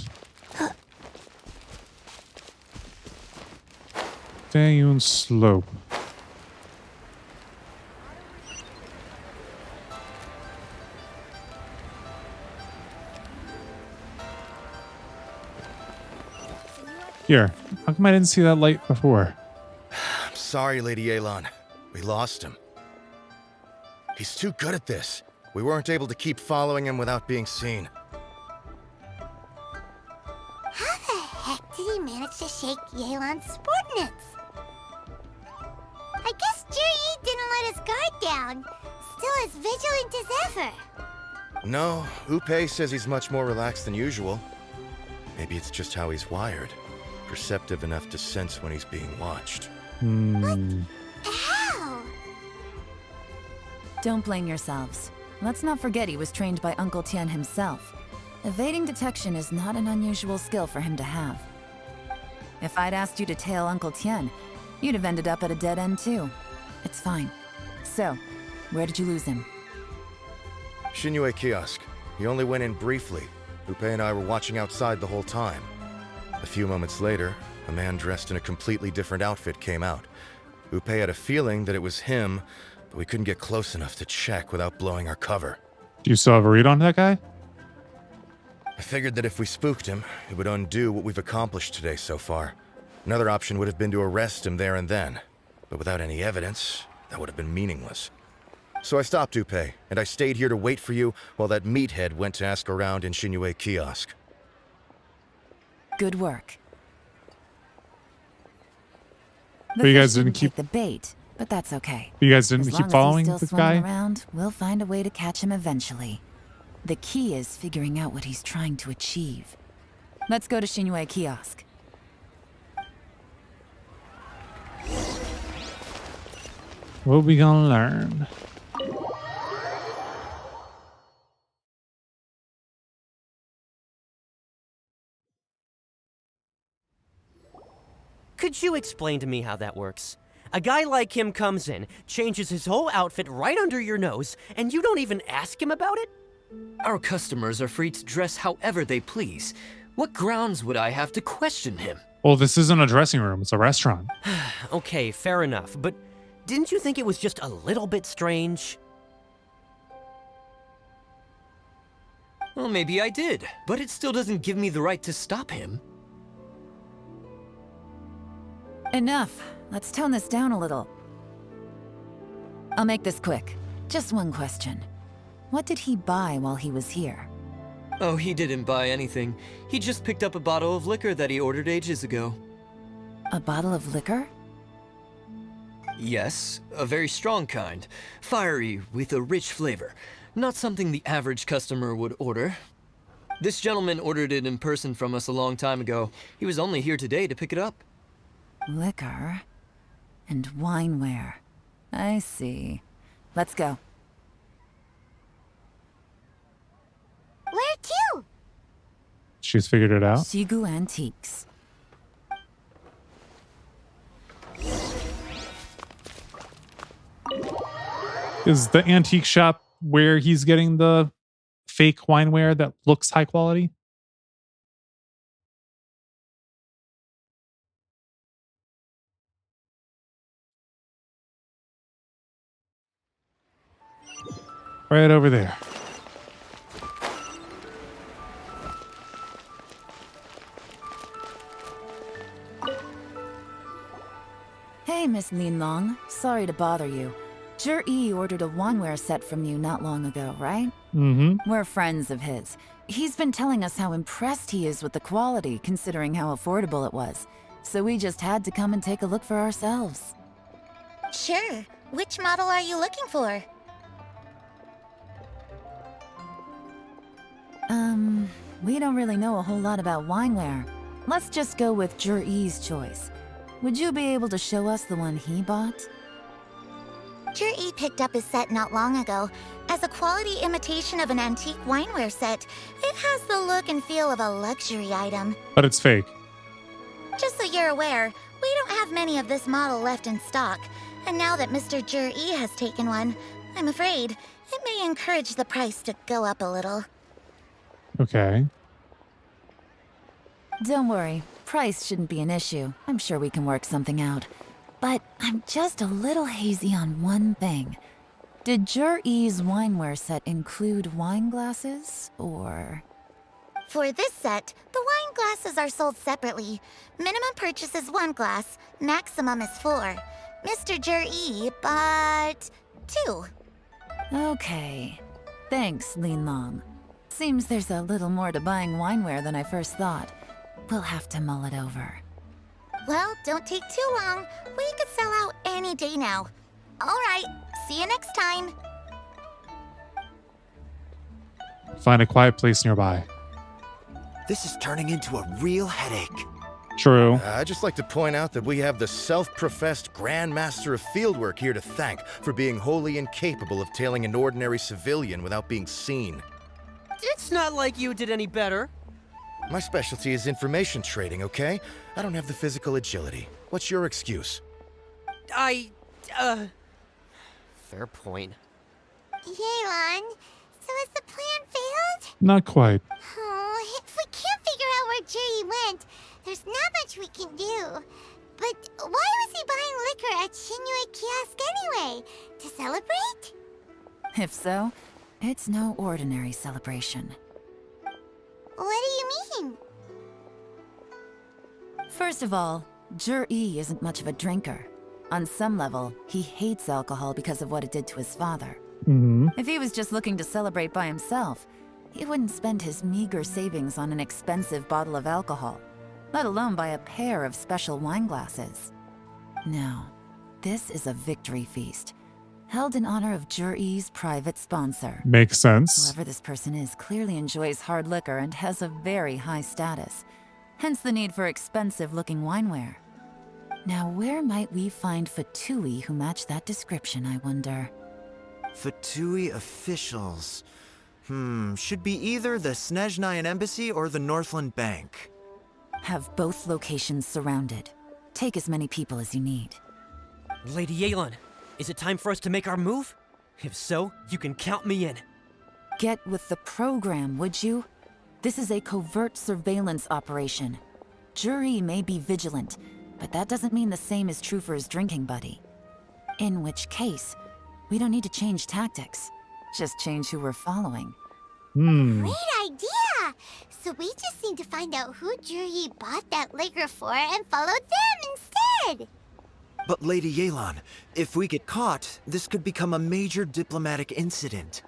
Feiyun Slope. Here, how come I didn't see that light before? I'm sorry, Lady Yelan. We lost him. He's too good at this. We weren't able to keep following him without being seen. How the heck did he manage to shake Yelan's subordinates? I guess Jerry didn't let his guard down. Still as vigilant as ever. No, Upe says he's much more relaxed than usual. Maybe it's just how he's wired. Perceptive enough to sense when he's being watched. How? Don't blame yourselves. Let's not forget he was trained by Uncle Tien himself. Evading detection is not an unusual skill for him to have. If I'd asked you to tail Uncle Tien, you'd have ended up at a dead end too. It's fine. So, where did you lose him? Shinue Kiosk. He only went in briefly. Upe and I were watching outside the whole time. A few moments later, a man dressed in a completely different outfit came out. Upe had a feeling that it was him, but we couldn't get close enough to check without blowing our cover. Do you still have a read on that guy? I figured that if we spooked him, it would undo what we've accomplished today so far. Another option would have been to arrest him there and then, but without any evidence, that would have been meaningless. So I stopped Upe, and I stayed here to wait for you while that meathead went to ask around in Shinue Kiosk. Good work. But you guys didn't keep the bait, but that's okay. You guys didn't As keep long following as he's this still guy? swimming around, we'll find a way to catch him eventually. The key is figuring out what he's trying to achieve. Let's go to Shinue Kiosk. What we gonna learn? Could you explain to me how that works? A guy like him comes in, changes his whole outfit right under your nose, and you don't even ask him about it? Our customers are free to dress however they please. What grounds would I have to question him? Well, this isn't a dressing room, it's a restaurant. Okay, fair enough, but didn't you think it was just a little bit strange? Well, maybe I did, but it still doesn't give me the right to stop him. Enough. Let's tone this down a little. I'll make this quick. Just one question. What did he buy while he was here? Oh, he didn't buy anything. He just picked up a bottle of liquor that he ordered ages ago. A bottle of liquor? Yes, a very strong kind. Fiery, with a rich flavor. Not something the average customer would order. This gentleman ordered it in person from us a long time ago. He was only here today to pick it up. Liquor and wineware. I see. Let's go. Where to? She's figured it out. Shigu Antiques. Is the antique shop where he's getting the fake wineware that looks high quality? Right over there. Hey, Miss Linlong. Sorry to bother you. Jur-E ordered a wanware set from you not long ago, right? Mm-hmm. We're friends of his. He's been telling us how impressed he is with the quality, considering how affordable it was. So we just had to come and take a look for ourselves. Sure. Which model are you looking for? We don't really know a whole lot about wineware. Let's just go with Jur-E's choice. Would you be able to show us the one he bought? Jur-E picked up his set not long ago. As a quality imitation of an antique wineware set, it has the look and feel of a luxury item. But it's fake. Just so you're aware, we don't have many of this model left in stock. And now that Mr. Jur-E has taken one, I'm afraid it may encourage the price to go up a little. Okay. Don't worry, price shouldn't be an issue. I'm sure we can work something out. But I'm just a little hazy on one thing. Did Jur-E's wineware set include wine glasses, or...? For this set, the wine glasses are sold separately. Minimum purchase is 1 glass, maximum is 4. Mr. Jur-E bought 2. Okay. Thanks, Lin Long. Seems there's a little more to buying wineware than I first thought. We'll have to mull it over. Well, don't take too long. We could sell out any day now. All right, see you next time. Find a quiet place nearby. This is turning into a real headache. True. I'd just like to point out that we have the self-professed Grand Master of Fieldwork here to thank for being wholly incapable of tailing an ordinary civilian without being seen. It's not like you did any better. My specialty is information trading, okay? I don't have the physical agility. What's your excuse? Fair point. Yelan, so has the plan failed? Not quite. Oh, if we can't figure out where Jur-E went, there's not much we can do. But why was he buying liquor at Shinue Kiosk anyway? To celebrate? If so, it's no ordinary celebration. What do you mean? First of all, Jur-E isn't much of a drinker. On some level, he hates alcohol because of what it did to his father. Mm-hmm. If he was just looking to celebrate by himself, he wouldn't spend his meager savings on an expensive bottle of alcohol, let alone buy a pair of special wine glasses. No, this is a victory feast, held in honor of Jur-E's private sponsor. Makes sense. Whoever this person is clearly enjoys hard liquor and has a very high status, hence the need for expensive-looking wineware. Now, where might we find Fatui who match that description, I wonder? Fatui officials. Should be either the Snezhnayan Embassy or the Northland Bank. Have both locations surrounded. Take as many people as you need. Lady Yelan, is it time for us to make our move? If so, you can count me in. Get with the program, would you? This is a covert surveillance operation. Jur-E may be vigilant, but that doesn't mean the same is true for his drinking buddy. In which case, we don't need to change tactics. Just change who we're following. Great idea! So we just need to find out who Jur-E bought that liquor for and follow them instead! But Lady Yelan, if we get caught, this could become a major diplomatic incident.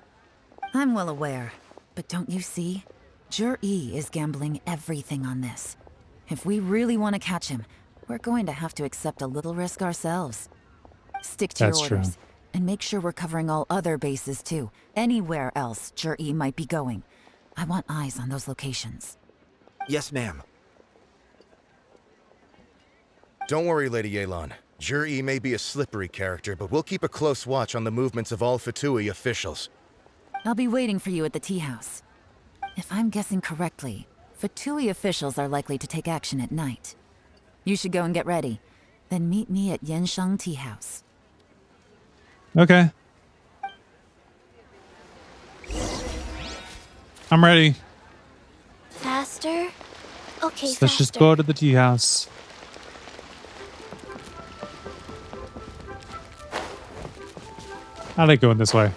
I'm well aware, but don't you see? Jur-E is gambling everything on this. If we really want to catch him, we're going to have to accept a little risk ourselves. Stick to your orders, and make sure we're covering all other bases too. Anywhere else Jur-E might be going. I want eyes on those locations. Yes, ma'am. Don't worry, Lady Yelan. Jur-E may be a slippery character, but we'll keep a close watch on the movements of all Fatui officials. I'll be waiting for you at the tea house. If I'm guessing correctly, Fatui officials are likely to take action at night. You should go and get ready. Then meet me at Yenshang Tea House. Okay. I'm ready. Faster? Okay, So let's just go to the tea house. I like going this way.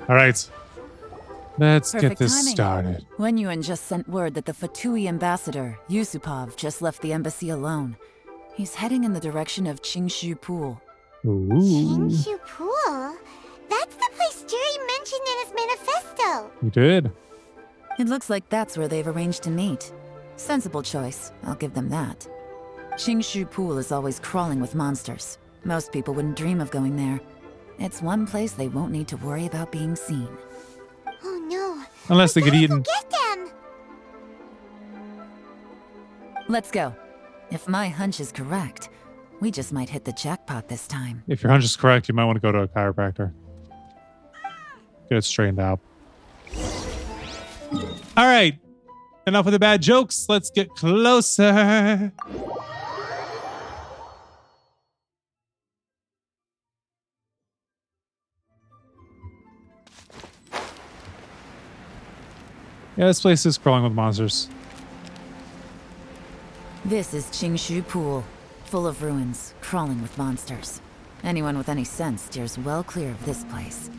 All right. Let's get Perfect this timing. started. Wenyuan just sent word that the Fatui ambassador, Yusupov, just left the embassy alone. He's heading in the direction of Qingshu Pool. Ooh. Qingshu Pool? That's the place Jerry mentioned in his manifesto. You did. It looks like that's where they've arranged to meet. Sensible choice, I'll give them that. Qingshu Pool is always crawling with monsters. Most people wouldn't dream of going there. It's one place they won't need to worry about being seen. Oh no. Unless they get eaten. Get them. Let's go. If my hunch is correct, we just might hit the jackpot this time. If your hunch is correct, you might want to go to a chiropractor. Get it straightened out. All right. Enough with the bad jokes. Let's get closer. Yeah, this place is crawling with monsters. This is Qingshu Pool, full of ruins, crawling with monsters. Anyone with any sense steers well clear of this place.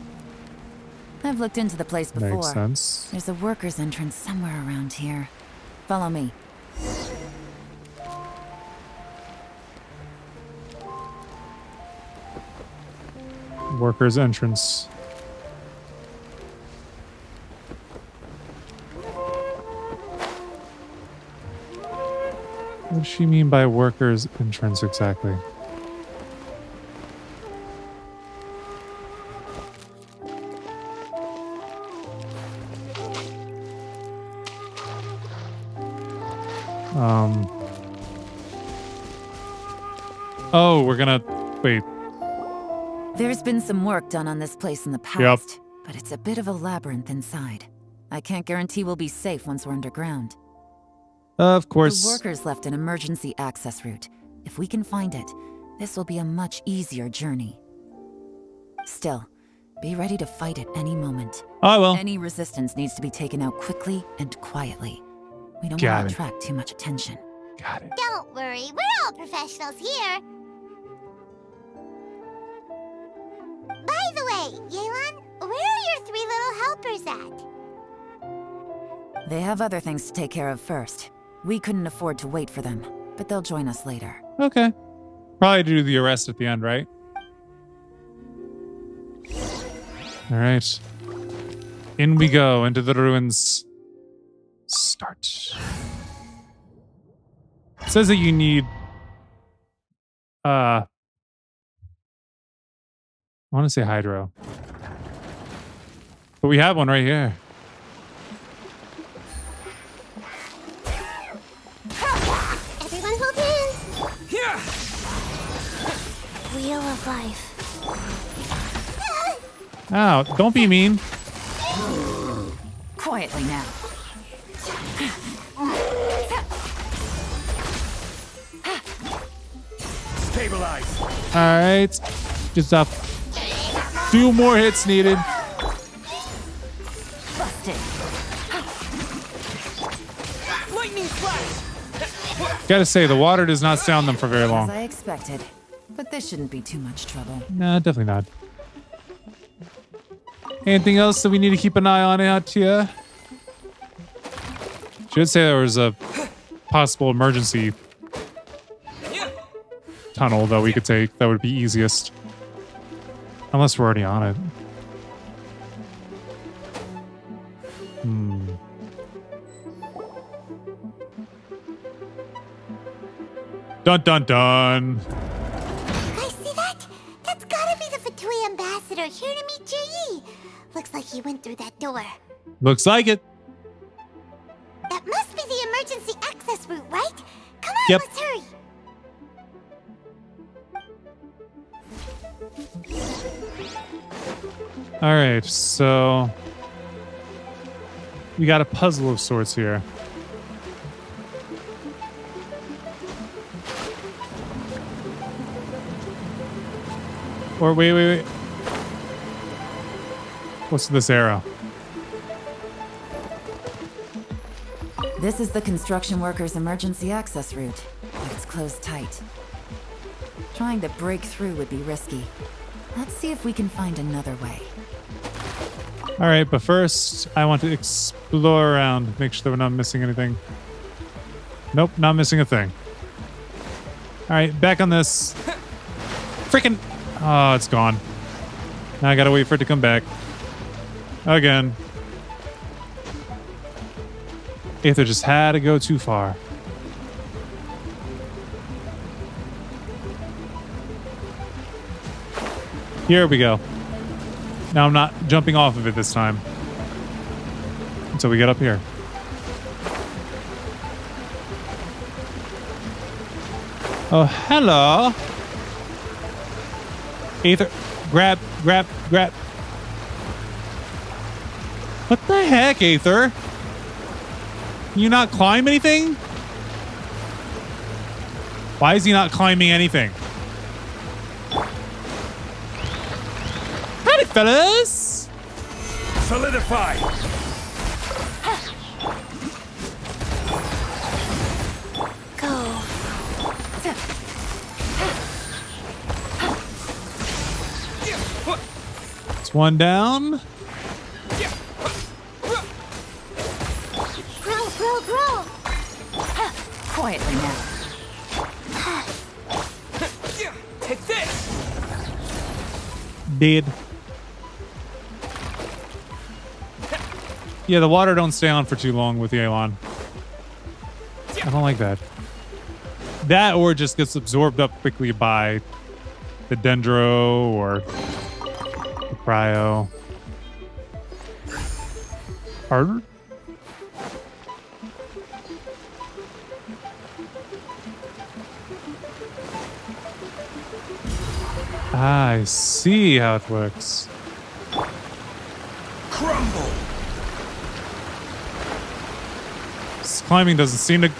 I've looked into the place before. Makes sense. There's a worker's entrance somewhere around here. Follow me. Worker's entrance. What does she mean by worker's entrance exactly? Oh, we're gonna wait. There's been some work done on this place in the past, but it's a bit of a labyrinth inside. I can't guarantee we'll be safe once we're underground. Of course. The workers left an emergency access route. If we can find it, this will be a much easier journey. Still, be ready to fight at any moment. I will. Any resistance needs to be taken out quickly and quietly. We don't Got want it. to attract too much attention. Got it. Don't worry, we're all professionals here. By the way, Yelan, where are your 3 little helpers at? They have other things to take care of first. We couldn't afford to wait for them, but they'll join us later. Okay. Probably do the arrest at the end, right? All right. In we go into the ruins. Start. It says that you need I want to say hydro. But we have one right here. Everyone hold hands. Here! Wheel of life. Ow, don't be mean. Quietly now. Stabilize. All right. Just a few more hits needed. Busted. Lightning flash. Gotta say, the water does not stay on them for very As long. I expected. But this shouldn't be too much trouble. Nah, definitely not. Anything else that we need to keep an eye on out here? Should say there was a possible emergency tunnel that we could take. That would be easiest. Unless we're already on it. Dun dun dun. You guys see that? That's gotta be the Fatui ambassador here to meet Ji. Looks like he went through that door. Looks like it. That must be the emergency access route, right? Come on, Yep. let's hurry. All right, so we got a puzzle of sorts here. Or wait. What's this arrow? This is the construction workers' emergency access route, but it's closed tight. Trying to break through would be risky. Let's see if we can find another way. All right, but first I want to explore around, make sure that we're not missing anything. Nope, not missing a thing. All right, back on this. Freaking. Oh, it's gone. Now I gotta wait for it to come back. Again. Aether just had to go too far. Here we go. Now I'm not jumping off of it this time. Until we get up here. Oh, hello. Aether, grab. What the heck, Aether? Can you not climb anything? Why is he not climbing anything? Howdy, fellas. Solidify. Go. It's one down. Grow. Quietly now. Take this. Dead. Yeah, the water don't stay on for too long with the Elon. I don't like that. That or just gets absorbed up quickly by the Dendro or the Cryo. Harder? I see how it works. Crumble. This climbing doesn't seem to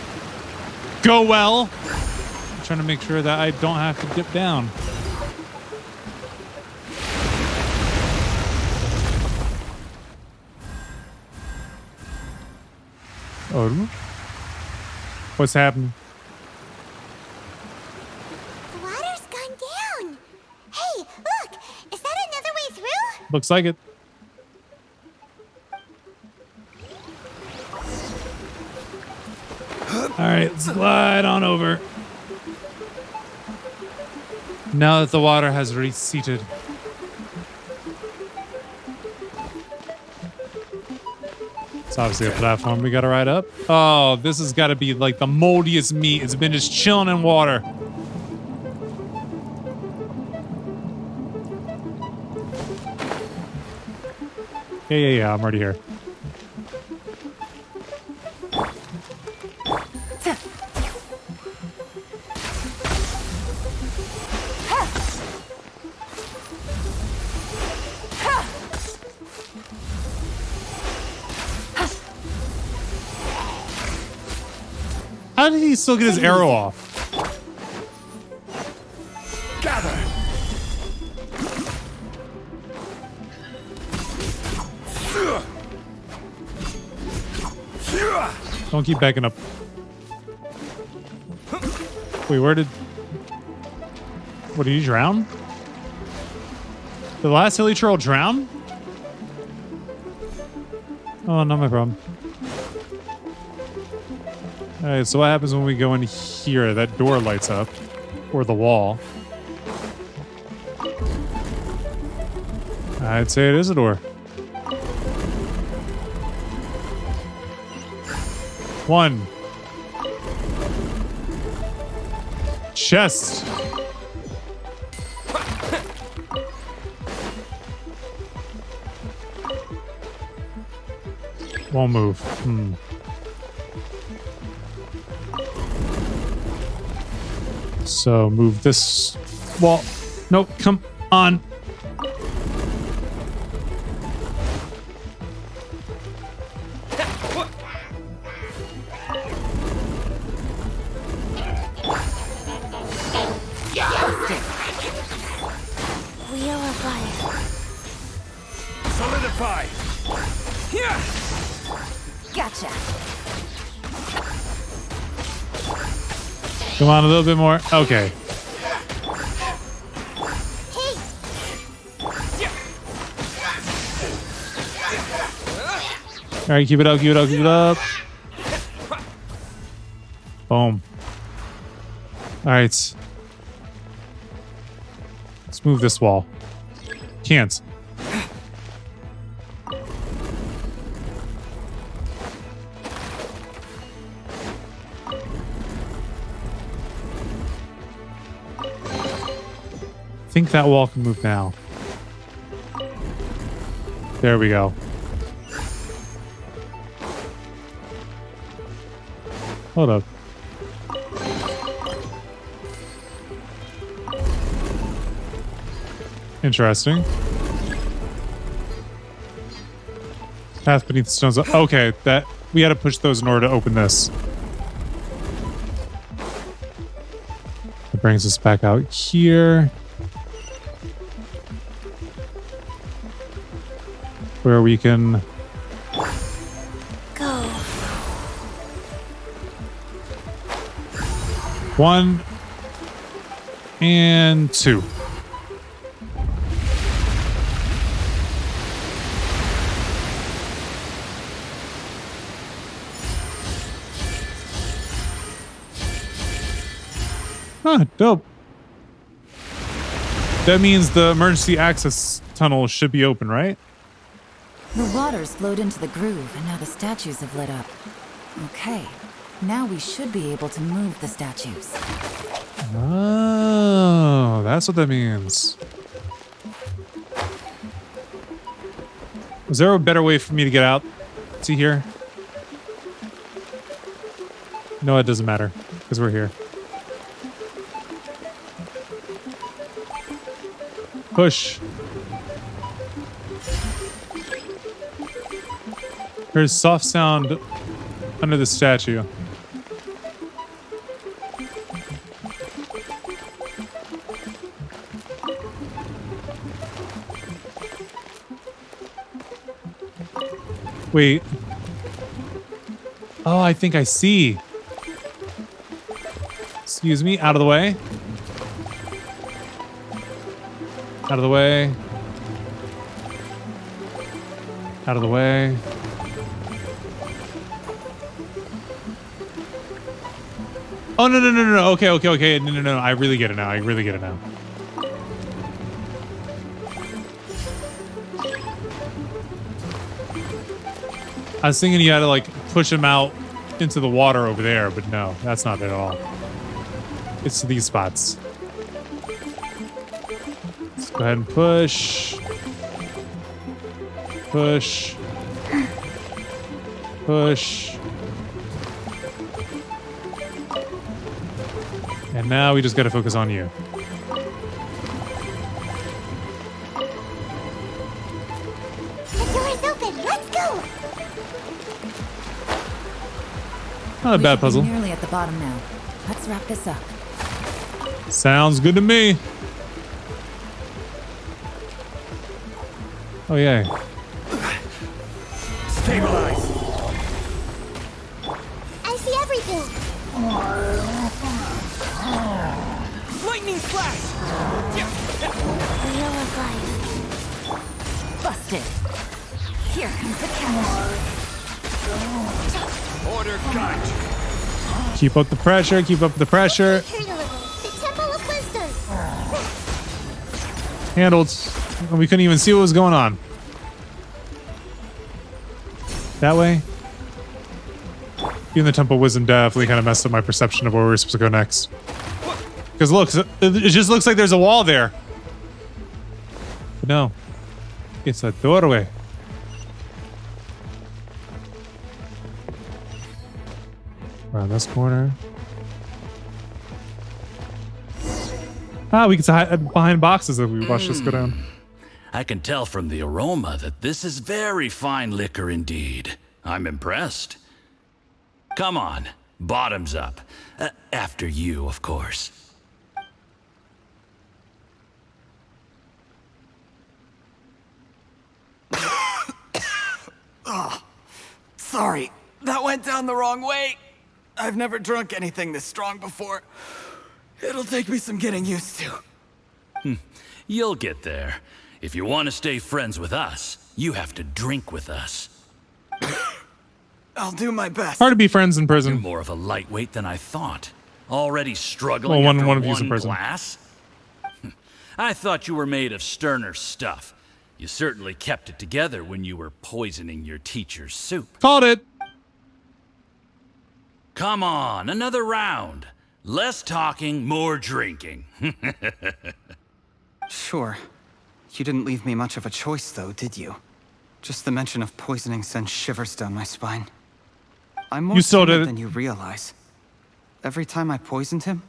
go well. I'm trying to make sure that I don't have to dip down. Oh, what's happening? The water's gone down. Hey, look! Is that another way through? Looks like it. All right, slide on over. Now that the water has receded. It's obviously a platform we gotta ride up. Oh, this has gotta be like the moldiest meat. It's been just chilling in water. Yeah, I'm already here. How did he still get his arrow off? Gather. Don't keep backing up. Wait, where did... What, did you drown? Did the last hilly troll drown? Oh, not my problem. Alright, so what happens when we go in here? That door lights up. Or the wall. I'd say it is a door. One. Chest. Won't move. So move this wall. Nope, come on. Wheel of fire. Solidify. Here. Gotcha. Come on, a little bit more. Okay. All right, keep it up, keep it up, keep it up. Boom. All right. Let's move this wall. Can't. I think that wall can move now. There we go. Hold up. Interesting. Path beneath the stones. Okay, that we had to push those in order to open this. That brings us back out here. Where we can go. 1 and 2. Huh, dope. That means the emergency access tunnel should be open, right? The water's flowed into the groove, and now the statues have lit up. Okay, now we should be able to move the statues. Oh, that's what that means. Is there a better way for me to get out to here? No, it doesn't matter, because we're here. Push. There's soft sound under the statue. Wait. Oh, I think I see. Excuse me, out of the way. Out of the way. Out of the way. Oh, no, no, no, no, no. Okay, okay, okay. No, no, no. I really get it now. I really get it now. I was thinking you had to, like, push him out into the water over there, but no, that's not it at all. It's these spots. Let's go ahead and push. Push. Push. And now we just gotta focus on you. The door is open. Let's go. Not a bad puzzle. Nearly at the bottom now. Let's wrap this up. Sounds good to me. Oh yeah. Stabilize. I see everything. Lightning flash. Real of life. Busted. Here comes the catch. Order cut. Keep up the pressure. Keep up the pressure. The Temple of Wisdom. Handled. We couldn't even see what was going on. That way. Being the Temple of Wisdom definitely kind of messed up my perception of where we're supposed to go next. Because look, it just looks like there's a wall there. But no. It's a doorway. Around this corner. Ah, we can hide behind boxes if we watch this go down. I can tell from the aroma that this is very fine liquor indeed. I'm impressed. Come on, bottoms up. After you, of course. Oh, sorry. That went down the wrong way. I've never drunk anything this strong before. It'll take me some getting used to. You'll get there. If you want to stay friends with us, you have to drink with us. I'll do my best. Hard to be friends in prison. You're more of a lightweight than I thought. Already struggling Well, after one of you's in one prison. class? I thought you were made of sterner stuff. You certainly kept it together when you were poisoning your teacher's soup. Called it. Come on, another round. Less talking, more drinking. Sure. You didn't leave me much of a choice, though, did you? Just the mention of poisoning sends shivers down my spine. I'm more You still timid did it. than you realize. Every time I poisoned him,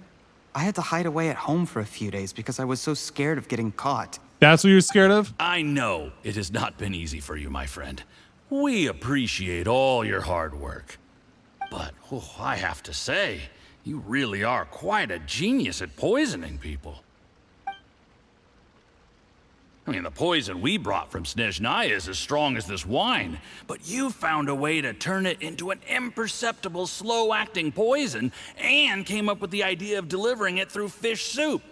I had to hide away at home for a few days because I was so scared of getting caught. That's what you're scared of? I know it has not been easy for you, my friend. We appreciate all your hard work. But I have to say, you really are quite a genius at poisoning people. I mean, the poison we brought from Snezhnaya is as strong as this wine, but you found a way to turn it into an imperceptible, slow-acting poison and came up with the idea of delivering it through fish soup.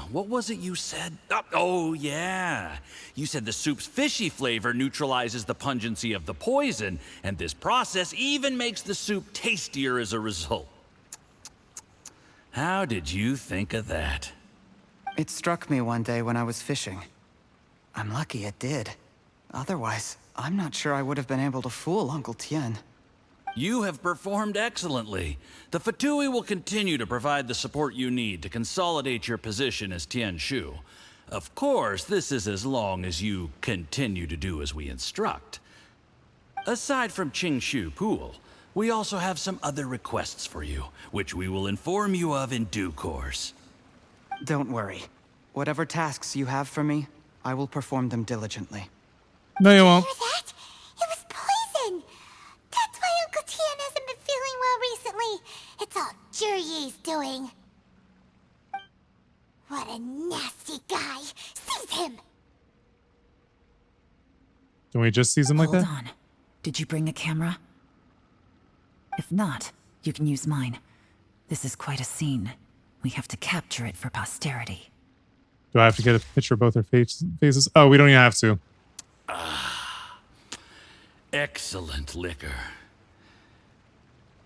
What was it you said? Oh, yeah. You said the soup's fishy flavor neutralizes the pungency of the poison, and this process even makes the soup tastier as a result. How did you think of that? It struck me one day when I was fishing. I'm lucky it did. Otherwise, I'm not sure I would have been able to fool Uncle Tien. You have performed excellently. The Fatui will continue to provide the support you need to consolidate your position as Tien Shu. Of course, this is as long as you continue to do as we instruct. Aside from Qingshu Pool, we also have some other requests for you, which we will inform you of in due course. Don't worry. Whatever tasks you have for me, I will perform them diligently. No, you won't. Hear that? It was poison. That's why Uncle Tien hasn't been feeling well recently. It's all Jurye's doing. What a nasty guy. Seize him. Can we just seize him like that? Hold on. Did you bring a camera? If not, you can use mine. This is quite a scene. We have to capture it for posterity. Do I have to get a picture of both their faces? Oh, we don't even have to. Excellent liquor.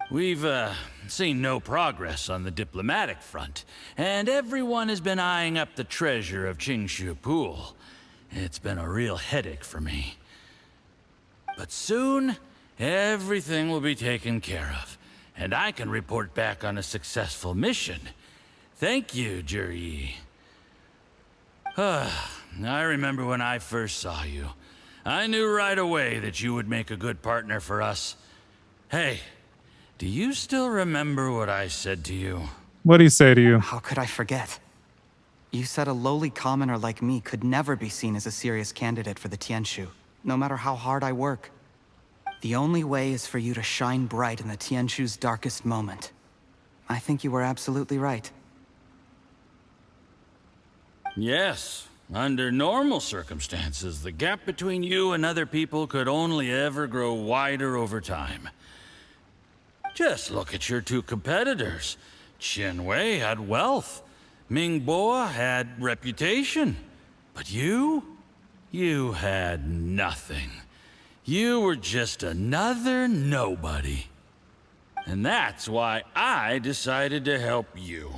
We've seen no progress on the diplomatic front, and everyone has been eyeing up the treasure of Qingshu Pool. It's been a real headache for me. But soon, everything will be taken care of, and I can report back on a successful mission. Thank you, Jurye. I remember when I first saw you. I knew right away that you would make a good partner for us. Hey, do you still remember what I said to you? What did he say to you? How could I forget? You said a lowly commoner like me could never be seen as a serious candidate for the Tianshu, no matter how hard I work. The only way is for you to shine bright in the Tianshu's darkest moment. I think you were absolutely right. Yes. Under normal circumstances, the gap between you and other people could only ever grow wider over time. Just look at your two competitors. Chen Wei had wealth. Ming Boa had reputation. But you had nothing. You were just another nobody. And that's why I decided to help you.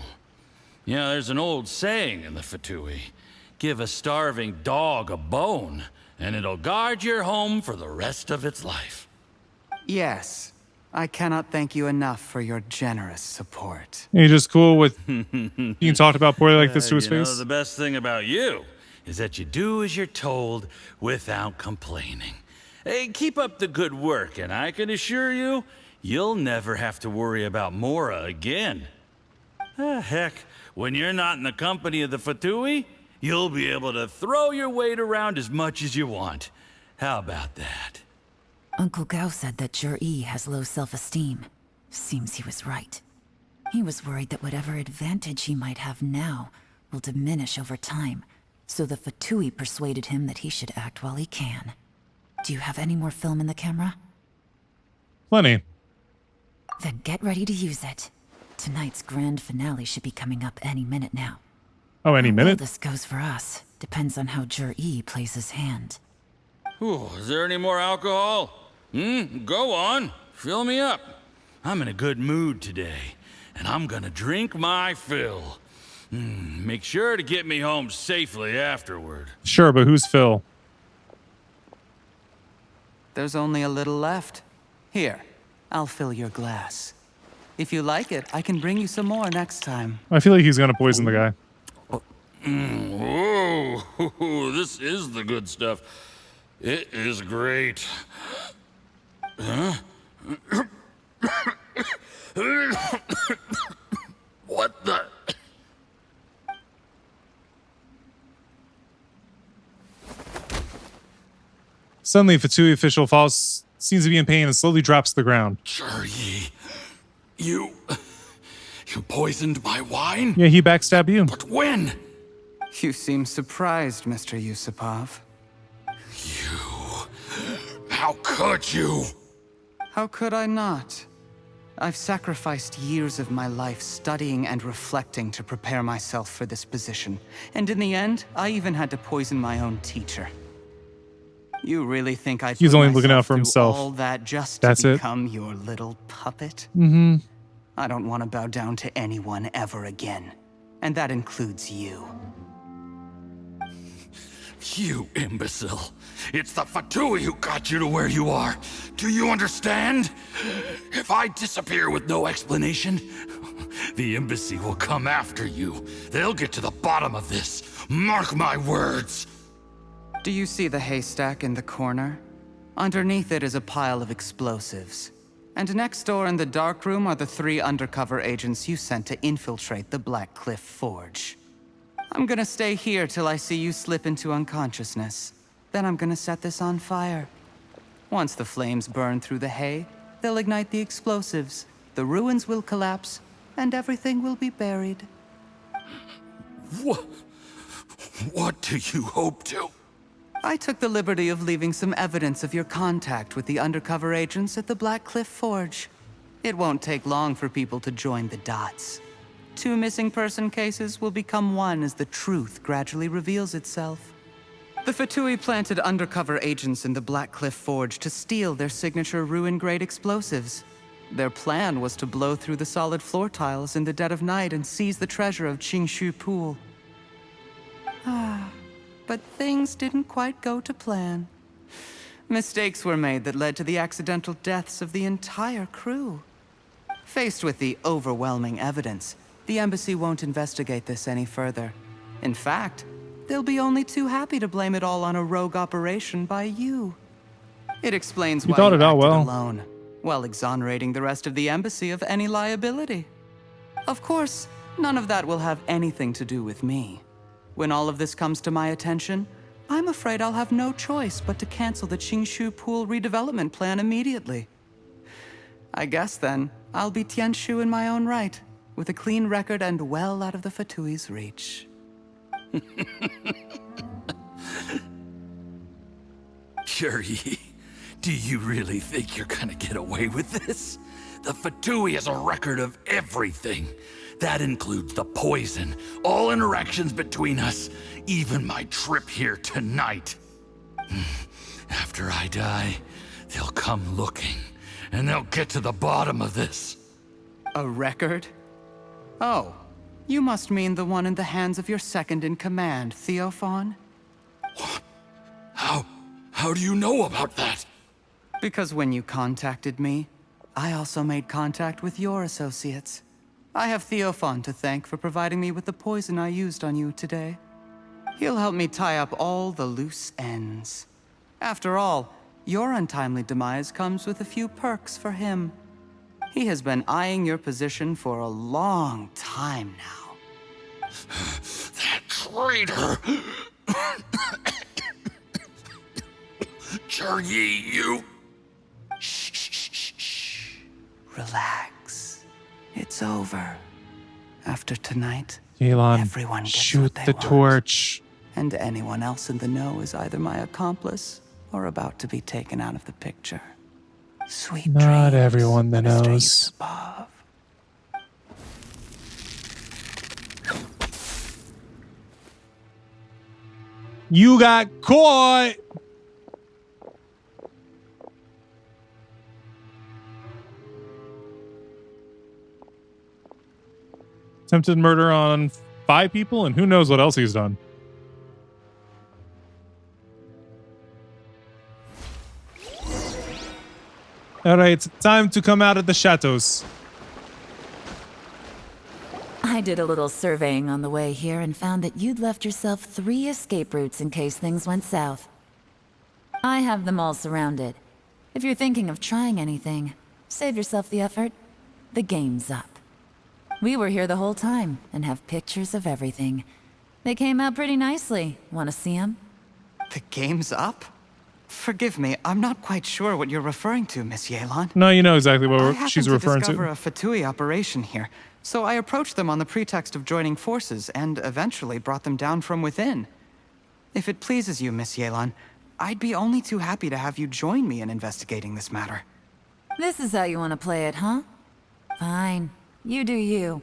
You know, there's an old saying in the Fatui. Give a starving dog a bone, and it'll guard your home for the rest of its life. Yes. I cannot thank you enough for your generous support. Are you just cool with being talked about poorly like this to his You know, face? the best thing about you is that you do as you're told without complaining. Hey, keep up the good work, and I can assure you, you'll never have to worry about Mora again. Heck, when you're not in the company of the Fatui, you'll be able to throw your weight around as much as you want. How about that? Uncle Gao said that Jurye has low self-esteem. Seems he was right. He was worried that whatever advantage he might have now will diminish over time, so the Fatui persuaded him that he should act while he can. Do you have any more film in the camera? Plenty. Then get ready to use it. Tonight's grand finale should be coming up any minute now. Oh, any How well minute? this goes for us depends on how Jurye plays his hand. Ooh, is there any more alcohol? Go on. Fill me up. I'm in a good mood today. and I'm gonna drink my fill. Make sure to get me home safely afterward. Sure, but who's Phil? There's only a little left. Here, I'll fill your glass. If you like it, I can bring you some more next time. I feel like he's gonna poison the guy. Whoa, this is the good stuff. It is great. Huh? What the? Suddenly, Fatui official seems to be in pain and slowly drops to the ground. Juri, you poisoned my wine? Yeah, he backstabbed you. But when? You seem surprised, Mr. Yusupov. How could you? How could I not? I've sacrificed years of my life studying and reflecting to prepare myself for this position. And in the end, I even had to poison my own teacher. You really think I'd He's put only looking myself out for through himself. all that just That's to it. become your little puppet? Mm-hmm. I don't want to bow down to anyone ever again. And that includes you. You imbecile. It's the Fatui who got you to where you are. Do you understand? If I disappear with no explanation, the embassy will come after you. They'll get to the bottom of this. Mark my words. Do you see the haystack in the corner? Underneath it is a pile of explosives. And next door in the dark room are the 3 undercover agents you sent to infiltrate the Black Cliff Forge. I'm gonna stay here till I see you slip into unconsciousness. Then I'm gonna set this on fire. Once the flames burn through the hay, they'll ignite the explosives, the ruins will collapse, and everything will be buried. What do you hope to? I took the liberty of leaving some evidence of your contact with the undercover agents at the Black Cliff Forge. It won't take long for people to join the dots. 2 missing person cases will become one as the truth gradually reveals itself. The Fatui planted undercover agents in the Black Cliff Forge to steal their signature ruin-grade explosives. Their plan was to blow through the solid floor tiles in the dead of night and seize the treasure of Qingshu Pool. But things didn't quite go to plan. Mistakes were made that led to the accidental deaths of the entire crew. Faced with the overwhelming evidence, the embassy won't investigate this any further. In fact, they'll be only too happy to blame it all on a rogue operation by you. It explains You why thought you it out acted well. alone, while exonerating the rest of the embassy of any liability. Of course, none of that will have anything to do with me. When all of this comes to my attention, I'm afraid I'll have no choice but to cancel the Qingshu Pool redevelopment plan immediately. I guess then, I'll be Tianshu in my own right, with a clean record and well out of the Fatui's reach. Juri, do you really think you're gonna get away with this? The Fatui has a record of everything. That includes the poison, all interactions between us, even my trip here tonight. After I die, they'll come looking, and they'll get to the bottom of this. A record? Oh, you must mean the one in the hands of your second-in-command, Theophan? How do you know about that? Because when you contacted me, I also made contact with your associates. I have Theophan to thank for providing me with the poison I used on you today. He'll help me tie up all the loose ends. After all, your untimely demise comes with a few perks for him. He has been eyeing your position for a long time now. That traitor! Juri, you... Shh. Relax. It's over. After tonight, Elon, everyone gets shoot what they the want. torch. And anyone else in the know is either my accomplice or about to be taken out of the picture. Sweet Not dreams, everyone that Mr. knows. Yusupov. You got caught. Attempted murder on 5 people, and who knows what else he's done. Alright, time to come out of the shadows. I did a little surveying on the way here and found that you'd left yourself 3 escape routes in case things went south. I have them all surrounded. If you're thinking of trying anything, save yourself the effort. The game's up. We were here the whole time and have pictures of everything. They came out pretty nicely. Want to see them? The game's up? Forgive me, I'm not quite sure what you're referring to, Miss Yelan. No, you know exactly what she's referring to. I to. happened to discover a Fatui operation here, so I approached them on the pretext of joining forces and eventually brought them down from within. If it pleases you, Miss Yelan, I'd be only too happy to have you join me in investigating this matter. This is how you want to play it, huh? Fine. You do you.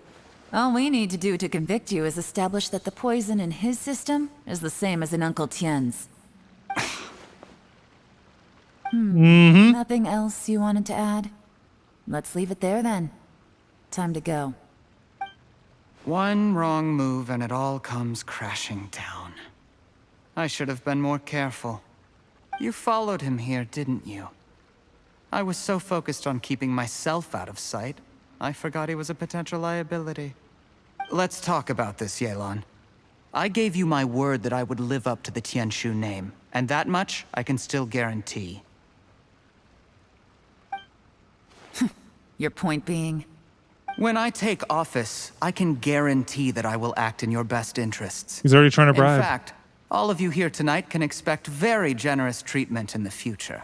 All we need to do to convict you is establish that the poison in his system is the same as in Uncle Tien's. Nothing else you wanted to add? Let's leave it there then. Time to go. One wrong move and it all comes crashing down. I should have been more careful. You followed him here, didn't you? I was so focused on keeping myself out of sight, I forgot he was a potential liability. Let's talk about this, Yelan. I gave you my word that I would live up to the Tianshu name, and that much I can still guarantee. Your point being? When I take office, I can guarantee that I will act in your best interests. He's already trying to bribe. In fact, all of you here tonight can expect very generous treatment in the future.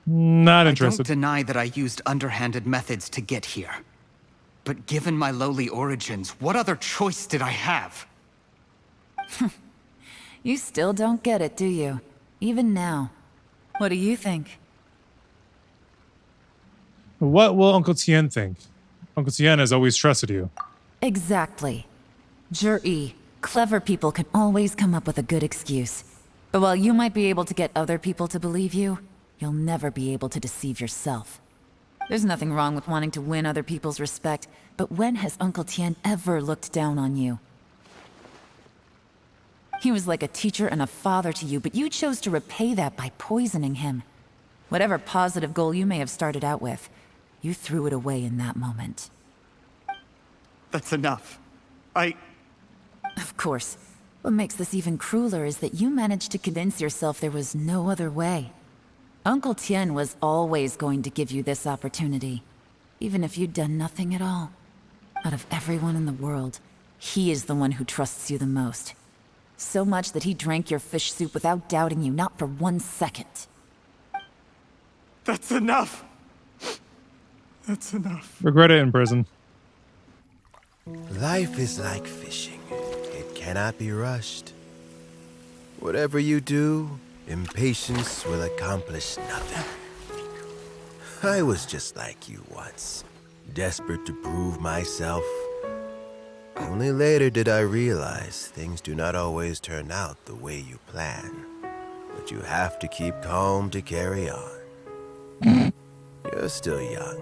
Not interested. I don't deny that I used underhanded methods to get here. But given my lowly origins, what other choice did I have? You still don't get it, do you? Even now. What do you think? What will Uncle Tien think? Uncle Tien has always trusted you. Exactly. Jur-E, clever people can always come up with a good excuse. But while you might be able to get other people to believe you, you'll never be able to deceive yourself. There's nothing wrong with wanting to win other people's respect, but when has Uncle Tien ever looked down on you? He was like a teacher and a father to you, but you chose to repay that by poisoning him. Whatever positive goal you may have started out with, you threw it away in that moment. That's enough. Of course. What makes this even crueler is that you managed to convince yourself there was no other way. Uncle Tien was always going to give you this opportunity, even if you'd done nothing at all. Out of everyone in the world, he is the one who trusts you the most. So much that he drank your fish soup without doubting you, not for 1 second. That's enough! That's enough. Regret it in prison. Life is like fishing. It cannot be rushed. Whatever you do, impatience will accomplish nothing. I was just like you once, desperate to prove myself. Only later did I realize things do not always turn out the way you plan. But you have to keep calm to carry on. You're still young.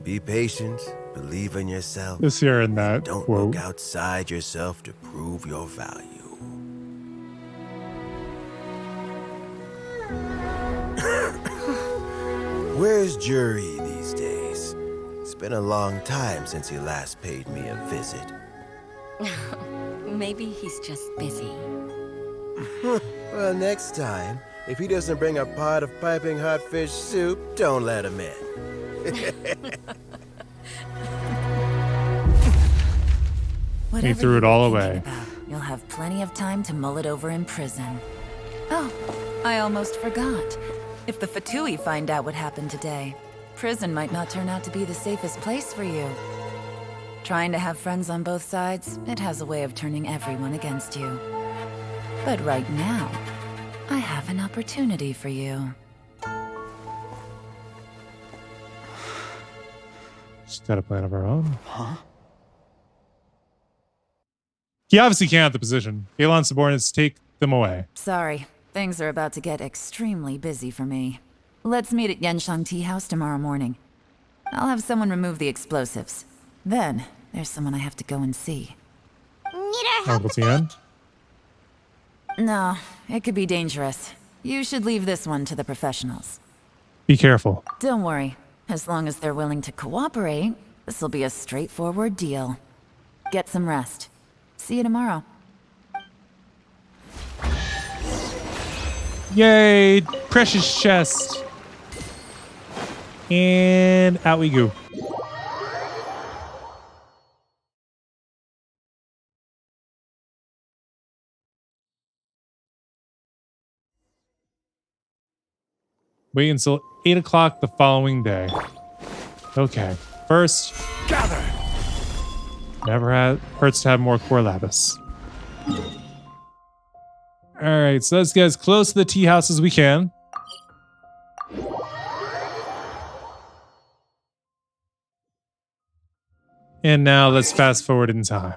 Be patient, believe in yourself. This here and that. Don't look outside yourself to prove your value. Where's Jur-E these days? It's been a long time since he last paid me a visit. Maybe he's just busy. Well, next time, if he doesn't bring a pot of piping hot fish soup, don't let him in. He threw it all away. You'll have plenty of time to mull it over in prison. Oh, I almost forgot. If the Fatui find out what happened today, prison might not turn out to be the safest place for you. Trying to have friends on both sides, it has a way of turning everyone against you. But right now, I have an opportunity for you. She's got a plan of her own. Huh? He obviously can't have the position. Yelan's subordinates take them away. Sorry, things are about to get extremely busy for me. Let's meet at Genshin Tea House tomorrow morning. I'll have someone remove the explosives. Then, There's someone I have to go and see. Need our help Uncle with Tien? No, it could be dangerous. You should leave this one to the professionals. Be careful. Don't worry. As long as they're willing to cooperate, this'll be a straightforward deal. Get some rest. See you tomorrow. Yay! Precious chest. And out we go. Wait until 8 o'clock the following day. Okay. First, Gather! never hurts to have more core lapis. Alright, so let's get as close to the tea house as we can. And now let's fast forward in time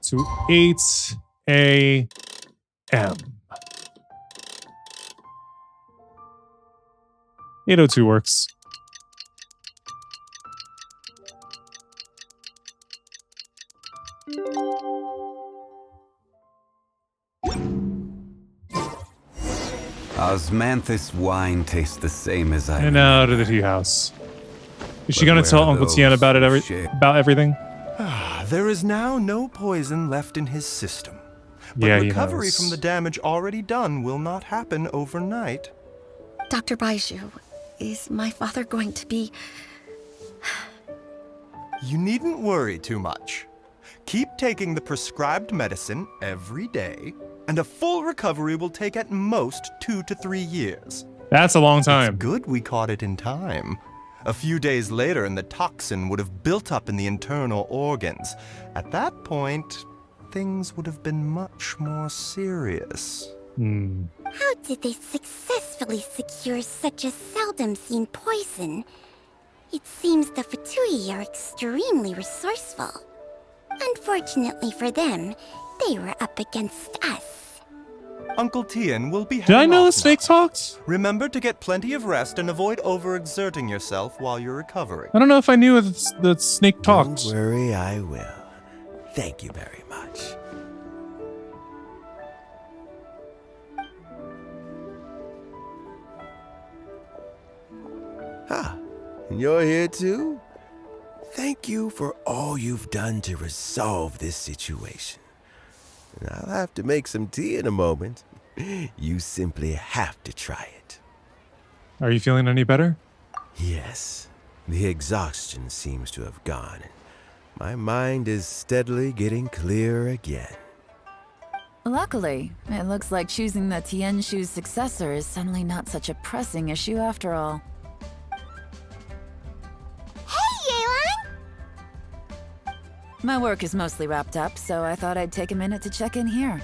to 8 a.m. 8:02 works. Osmanthus wine tastes the same as I. And now to the tea house. Is she gonna tell Uncle Tien about it? About everything? There is now no poison left in his system. But Yeah, he recovery knows. from the damage already done will not happen overnight. Dr. Baiju, is my father going to be... You needn't worry too much. Keep taking the prescribed medicine every day, and a full recovery will take at most 2 to 3 years. That's a long time. It's good we caught it in time. A few days later, and the toxin would have built up in the internal organs. At that point, things would have been much more serious. How did they successfully secure such a seldom-seen poison? It seems the Fatui are extremely resourceful. Unfortunately for them, they were up against us. Uncle Tien will be Did I heading know the off snake now. talked? Remember to get plenty of rest and avoid overexerting yourself while you're recovering. I don't know if I knew the snake talked. Don't worry, I will. Thank you very much. Ah, and you're here too? Thank you for all you've done to resolve this situation. And I'll have to make some tea in a moment. You simply have to try it. Are you feeling any better? Yes, the exhaustion seems to have gone, and my mind is steadily getting clearer again. Luckily, it looks like choosing the Tianshu's successor is suddenly not such a pressing issue after all. My work is mostly wrapped up, so I thought I'd take a minute to check in here.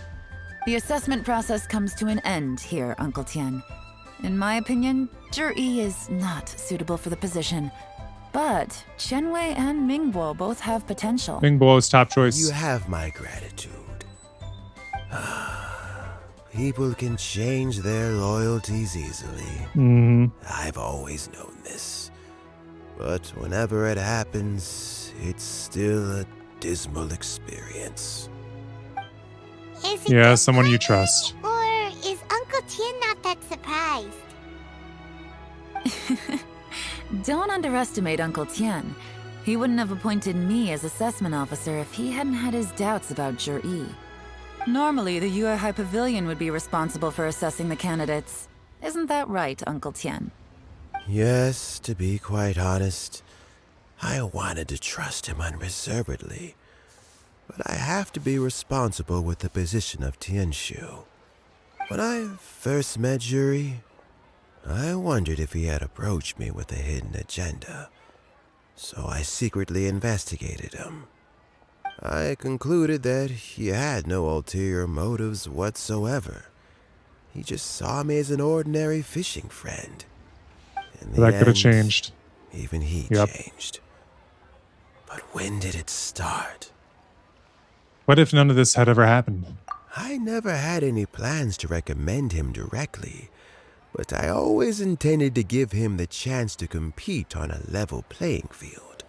The assessment process comes to an end here, Uncle Tien. In my opinion, Zhi is not suitable for the position. But Qianwei and Mingbo both have potential. Mingbo is top choice. You have my gratitude. People can change their loyalties easily. I've always known this. But whenever it happens, it's still a dismal experience. Is it Yeah, someone you trust. or is Uncle Tien not that surprised? Don't underestimate Uncle Tien. He wouldn't have appointed me as assessment officer if he hadn't had his doubts about Zhi. Normally, the Yue High Pavilion would be responsible for assessing the candidates. Isn't that right, Uncle Tien? Yes, to be quite honest, I wanted to trust him unreservedly. But I have to be responsible with the position of Tianshu. When I first met Zhi, I wondered if he had approached me with a hidden agenda. So I secretly investigated him. I concluded that he had no ulterior motives whatsoever. He just saw me as an ordinary fishing friend. In the That could have end, changed. Even he Yep. changed. But when did it start? What if none of this had ever happened? I never had any plans to recommend him directly, but I always intended to give him the chance to compete on a level playing field.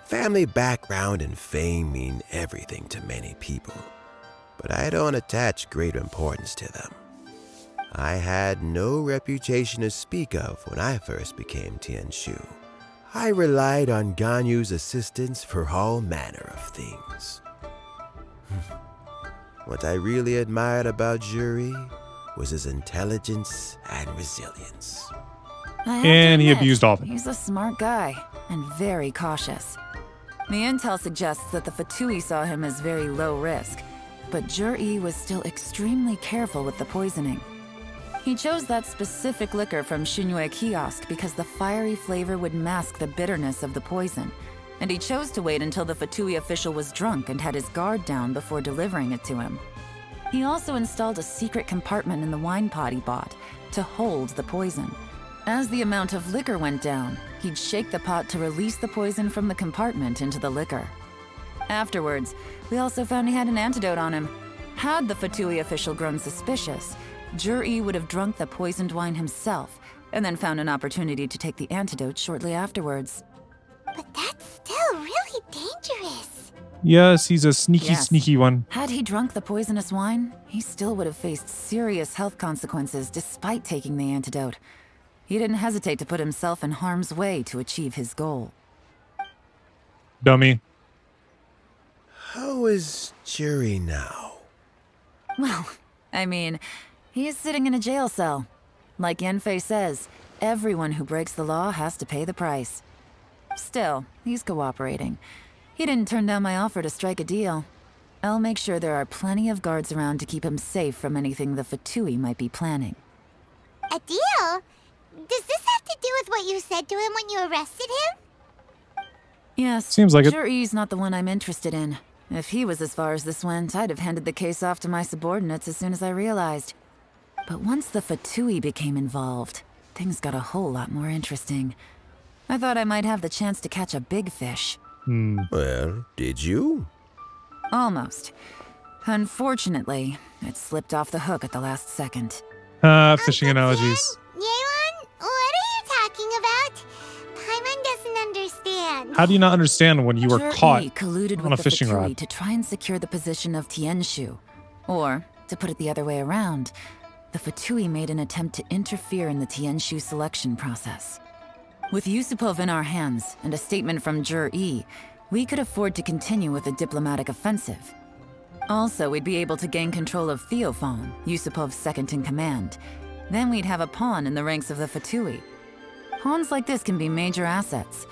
Family background and fame mean everything to many people, but I don't attach great importance to them. I had no reputation to speak of when I first became Tianshu. I relied on Ganyu's assistance for all manner of things. What I really admired about Juri was his intelligence and resilience. And he abused all of it. He's a smart guy and very cautious. The intel suggests that the Fatui saw him as very low risk, but Juri was still extremely careful with the poisoning. He chose that specific liquor from Shunyue kiosk because the fiery flavor would mask the bitterness of the poison, and he chose to wait until the Fatui official was drunk and had his guard down before delivering it to him. He also installed a secret compartment in the wine pot he bought to hold the poison. As the amount of liquor went down, he'd shake the pot to release the poison from the compartment into the liquor. Afterwards, we also found he had an antidote on him. Had the Fatui official grown suspicious, Juri would have drunk the poisoned wine himself, and then found an opportunity to take the antidote shortly afterwards. But that's still really dangerous. Yes, he's a sneaky one. Had he drunk the poisonous wine, he still would have faced serious health consequences despite taking the antidote. He didn't hesitate to put himself in harm's way to achieve his goal. Dummy. How is Juri now? Well, I mean, he is sitting in a jail cell. Like Yanfei says, everyone who breaks the law has to pay the price. Still, he's cooperating. He didn't turn down my offer to strike a deal. I'll make sure there are plenty of guards around to keep him safe from anything the Fatui might be planning. A deal? Does this have to do with what you said to him when you arrested him? Yes. Seems like it. Juri's not the one I'm interested in. If he was as far as this went, I'd have handed the case off to my subordinates as soon as I realized. But once the Fatui became involved, things got a whole lot more interesting. I thought I might have the chance to catch a big fish. Well, did you? Almost. Unfortunately, it slipped off the hook at the last second. Fishing analogies. Yeon, what are you talking about? Paimon doesn't understand. How do you not understand when you were Juri caught colluded on with a the fishing Fatui rod? to try and secure the position of Tianshu. Or, to put it the other way around, the Fatui made an attempt to interfere in the Tianshu selection process. With Yusupov in our hands and a statement from Juri, we could afford to continue with a diplomatic offensive. Also, we'd be able to gain control of Theophan, Yusupov's second in command. Then we'd have a pawn in the ranks of the Fatui. Pawns like this can be major assets.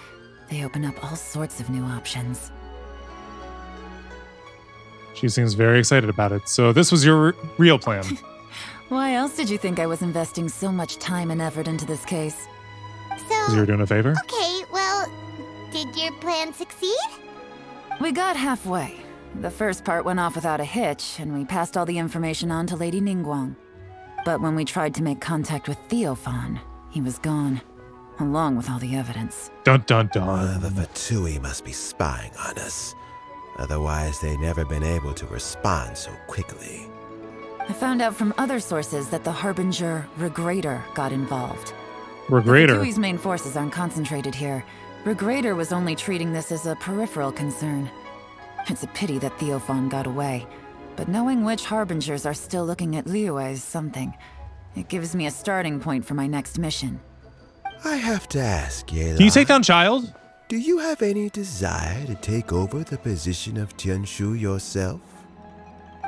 They open up all sorts of new options. She seems very excited about it. So this was your real plan. Why else did you think I was investing so much time and effort into this case? Because you were doing a favor? Okay, well, did your plan succeed? We got halfway. The first part went off without a hitch, and we passed all the information on to Lady Ningguang. But when we tried to make contact with Theophan, he was gone, along with all the evidence. Dun dun dun. The Fatui must be spying on us. Otherwise, they'd never been able to respond so quickly. I found out from other sources that the Harbinger Regrator got involved. Regrator? Fatui's main forces aren't concentrated here. Regrator was only treating this as a peripheral concern. It's a pity that Theophan got away. But knowing which Harbingers are still looking at Liyue is something. It gives me a starting point for my next mission. I have to ask, Yela. Can you take down Child? Do you have any desire to take over the position of Tianshu yourself?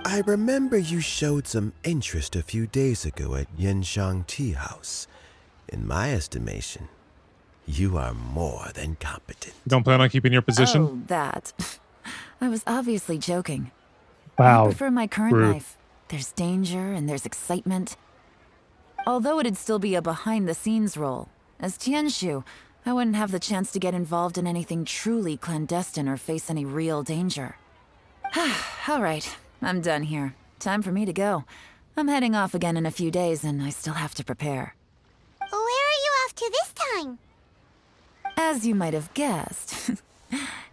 I remember you showed some interest a few days ago at Yenshang Tea House. In my estimation, you are more than competent. You don't plan on keeping your position? Oh, that. I was obviously joking. Wow. I prefer my current Rude. life. There's danger and there's excitement. Although it'd still be a behind-the-scenes role, as Tianshu, I wouldn't have the chance to get involved in anything truly clandestine or face any real danger. All right, I'm done here. Time for me to go. I'm heading off again in a few days and I still have to prepare. Where are you off to this time? As you might have guessed,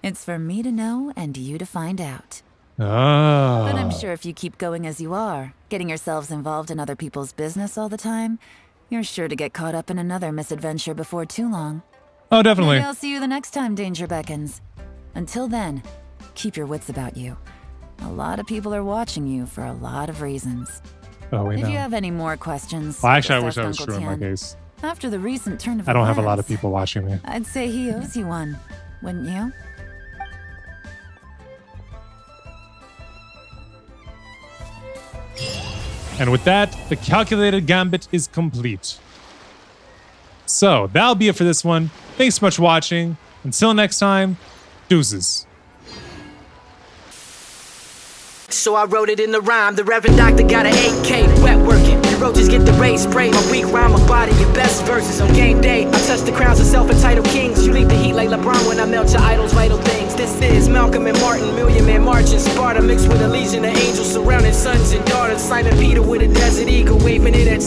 it's for me to know and you to find out. Ah. But I'm sure if you keep going as you are, getting yourselves involved in other people's business all the time, you're sure to get caught up in another misadventure before too long. Oh, definitely. Maybe I'll see you the next time danger beckons. Until then, keep your wits about you. A lot of people are watching you for a lot of reasons. Oh, we If know. you have any more questions, Well, actually, I just wish I ask was Uncle true in my Tien. case. After the recent turn of I don't have a lot of events, people watching me. I'd say he owes you one, wouldn't you? And with that, the calculated gambit is complete. So that'll be it for this one. Thanks so much for watching. Until next time, deuces. So I wrote it in the rhyme. The Reverend Doctor got an 8K, wet working. The roaches get the raid spray. My weak rhyme, my body, your best verses on game day. I touch the crowns of self-entitled kings. You leave the heat like LeBron when I melt your idols' vital things. This is Malcolm and Martin, Million Man March in Sparta, mixed with a legion of angels surrounding sons and daughters. Simon Peter with a desert eagle, waving it at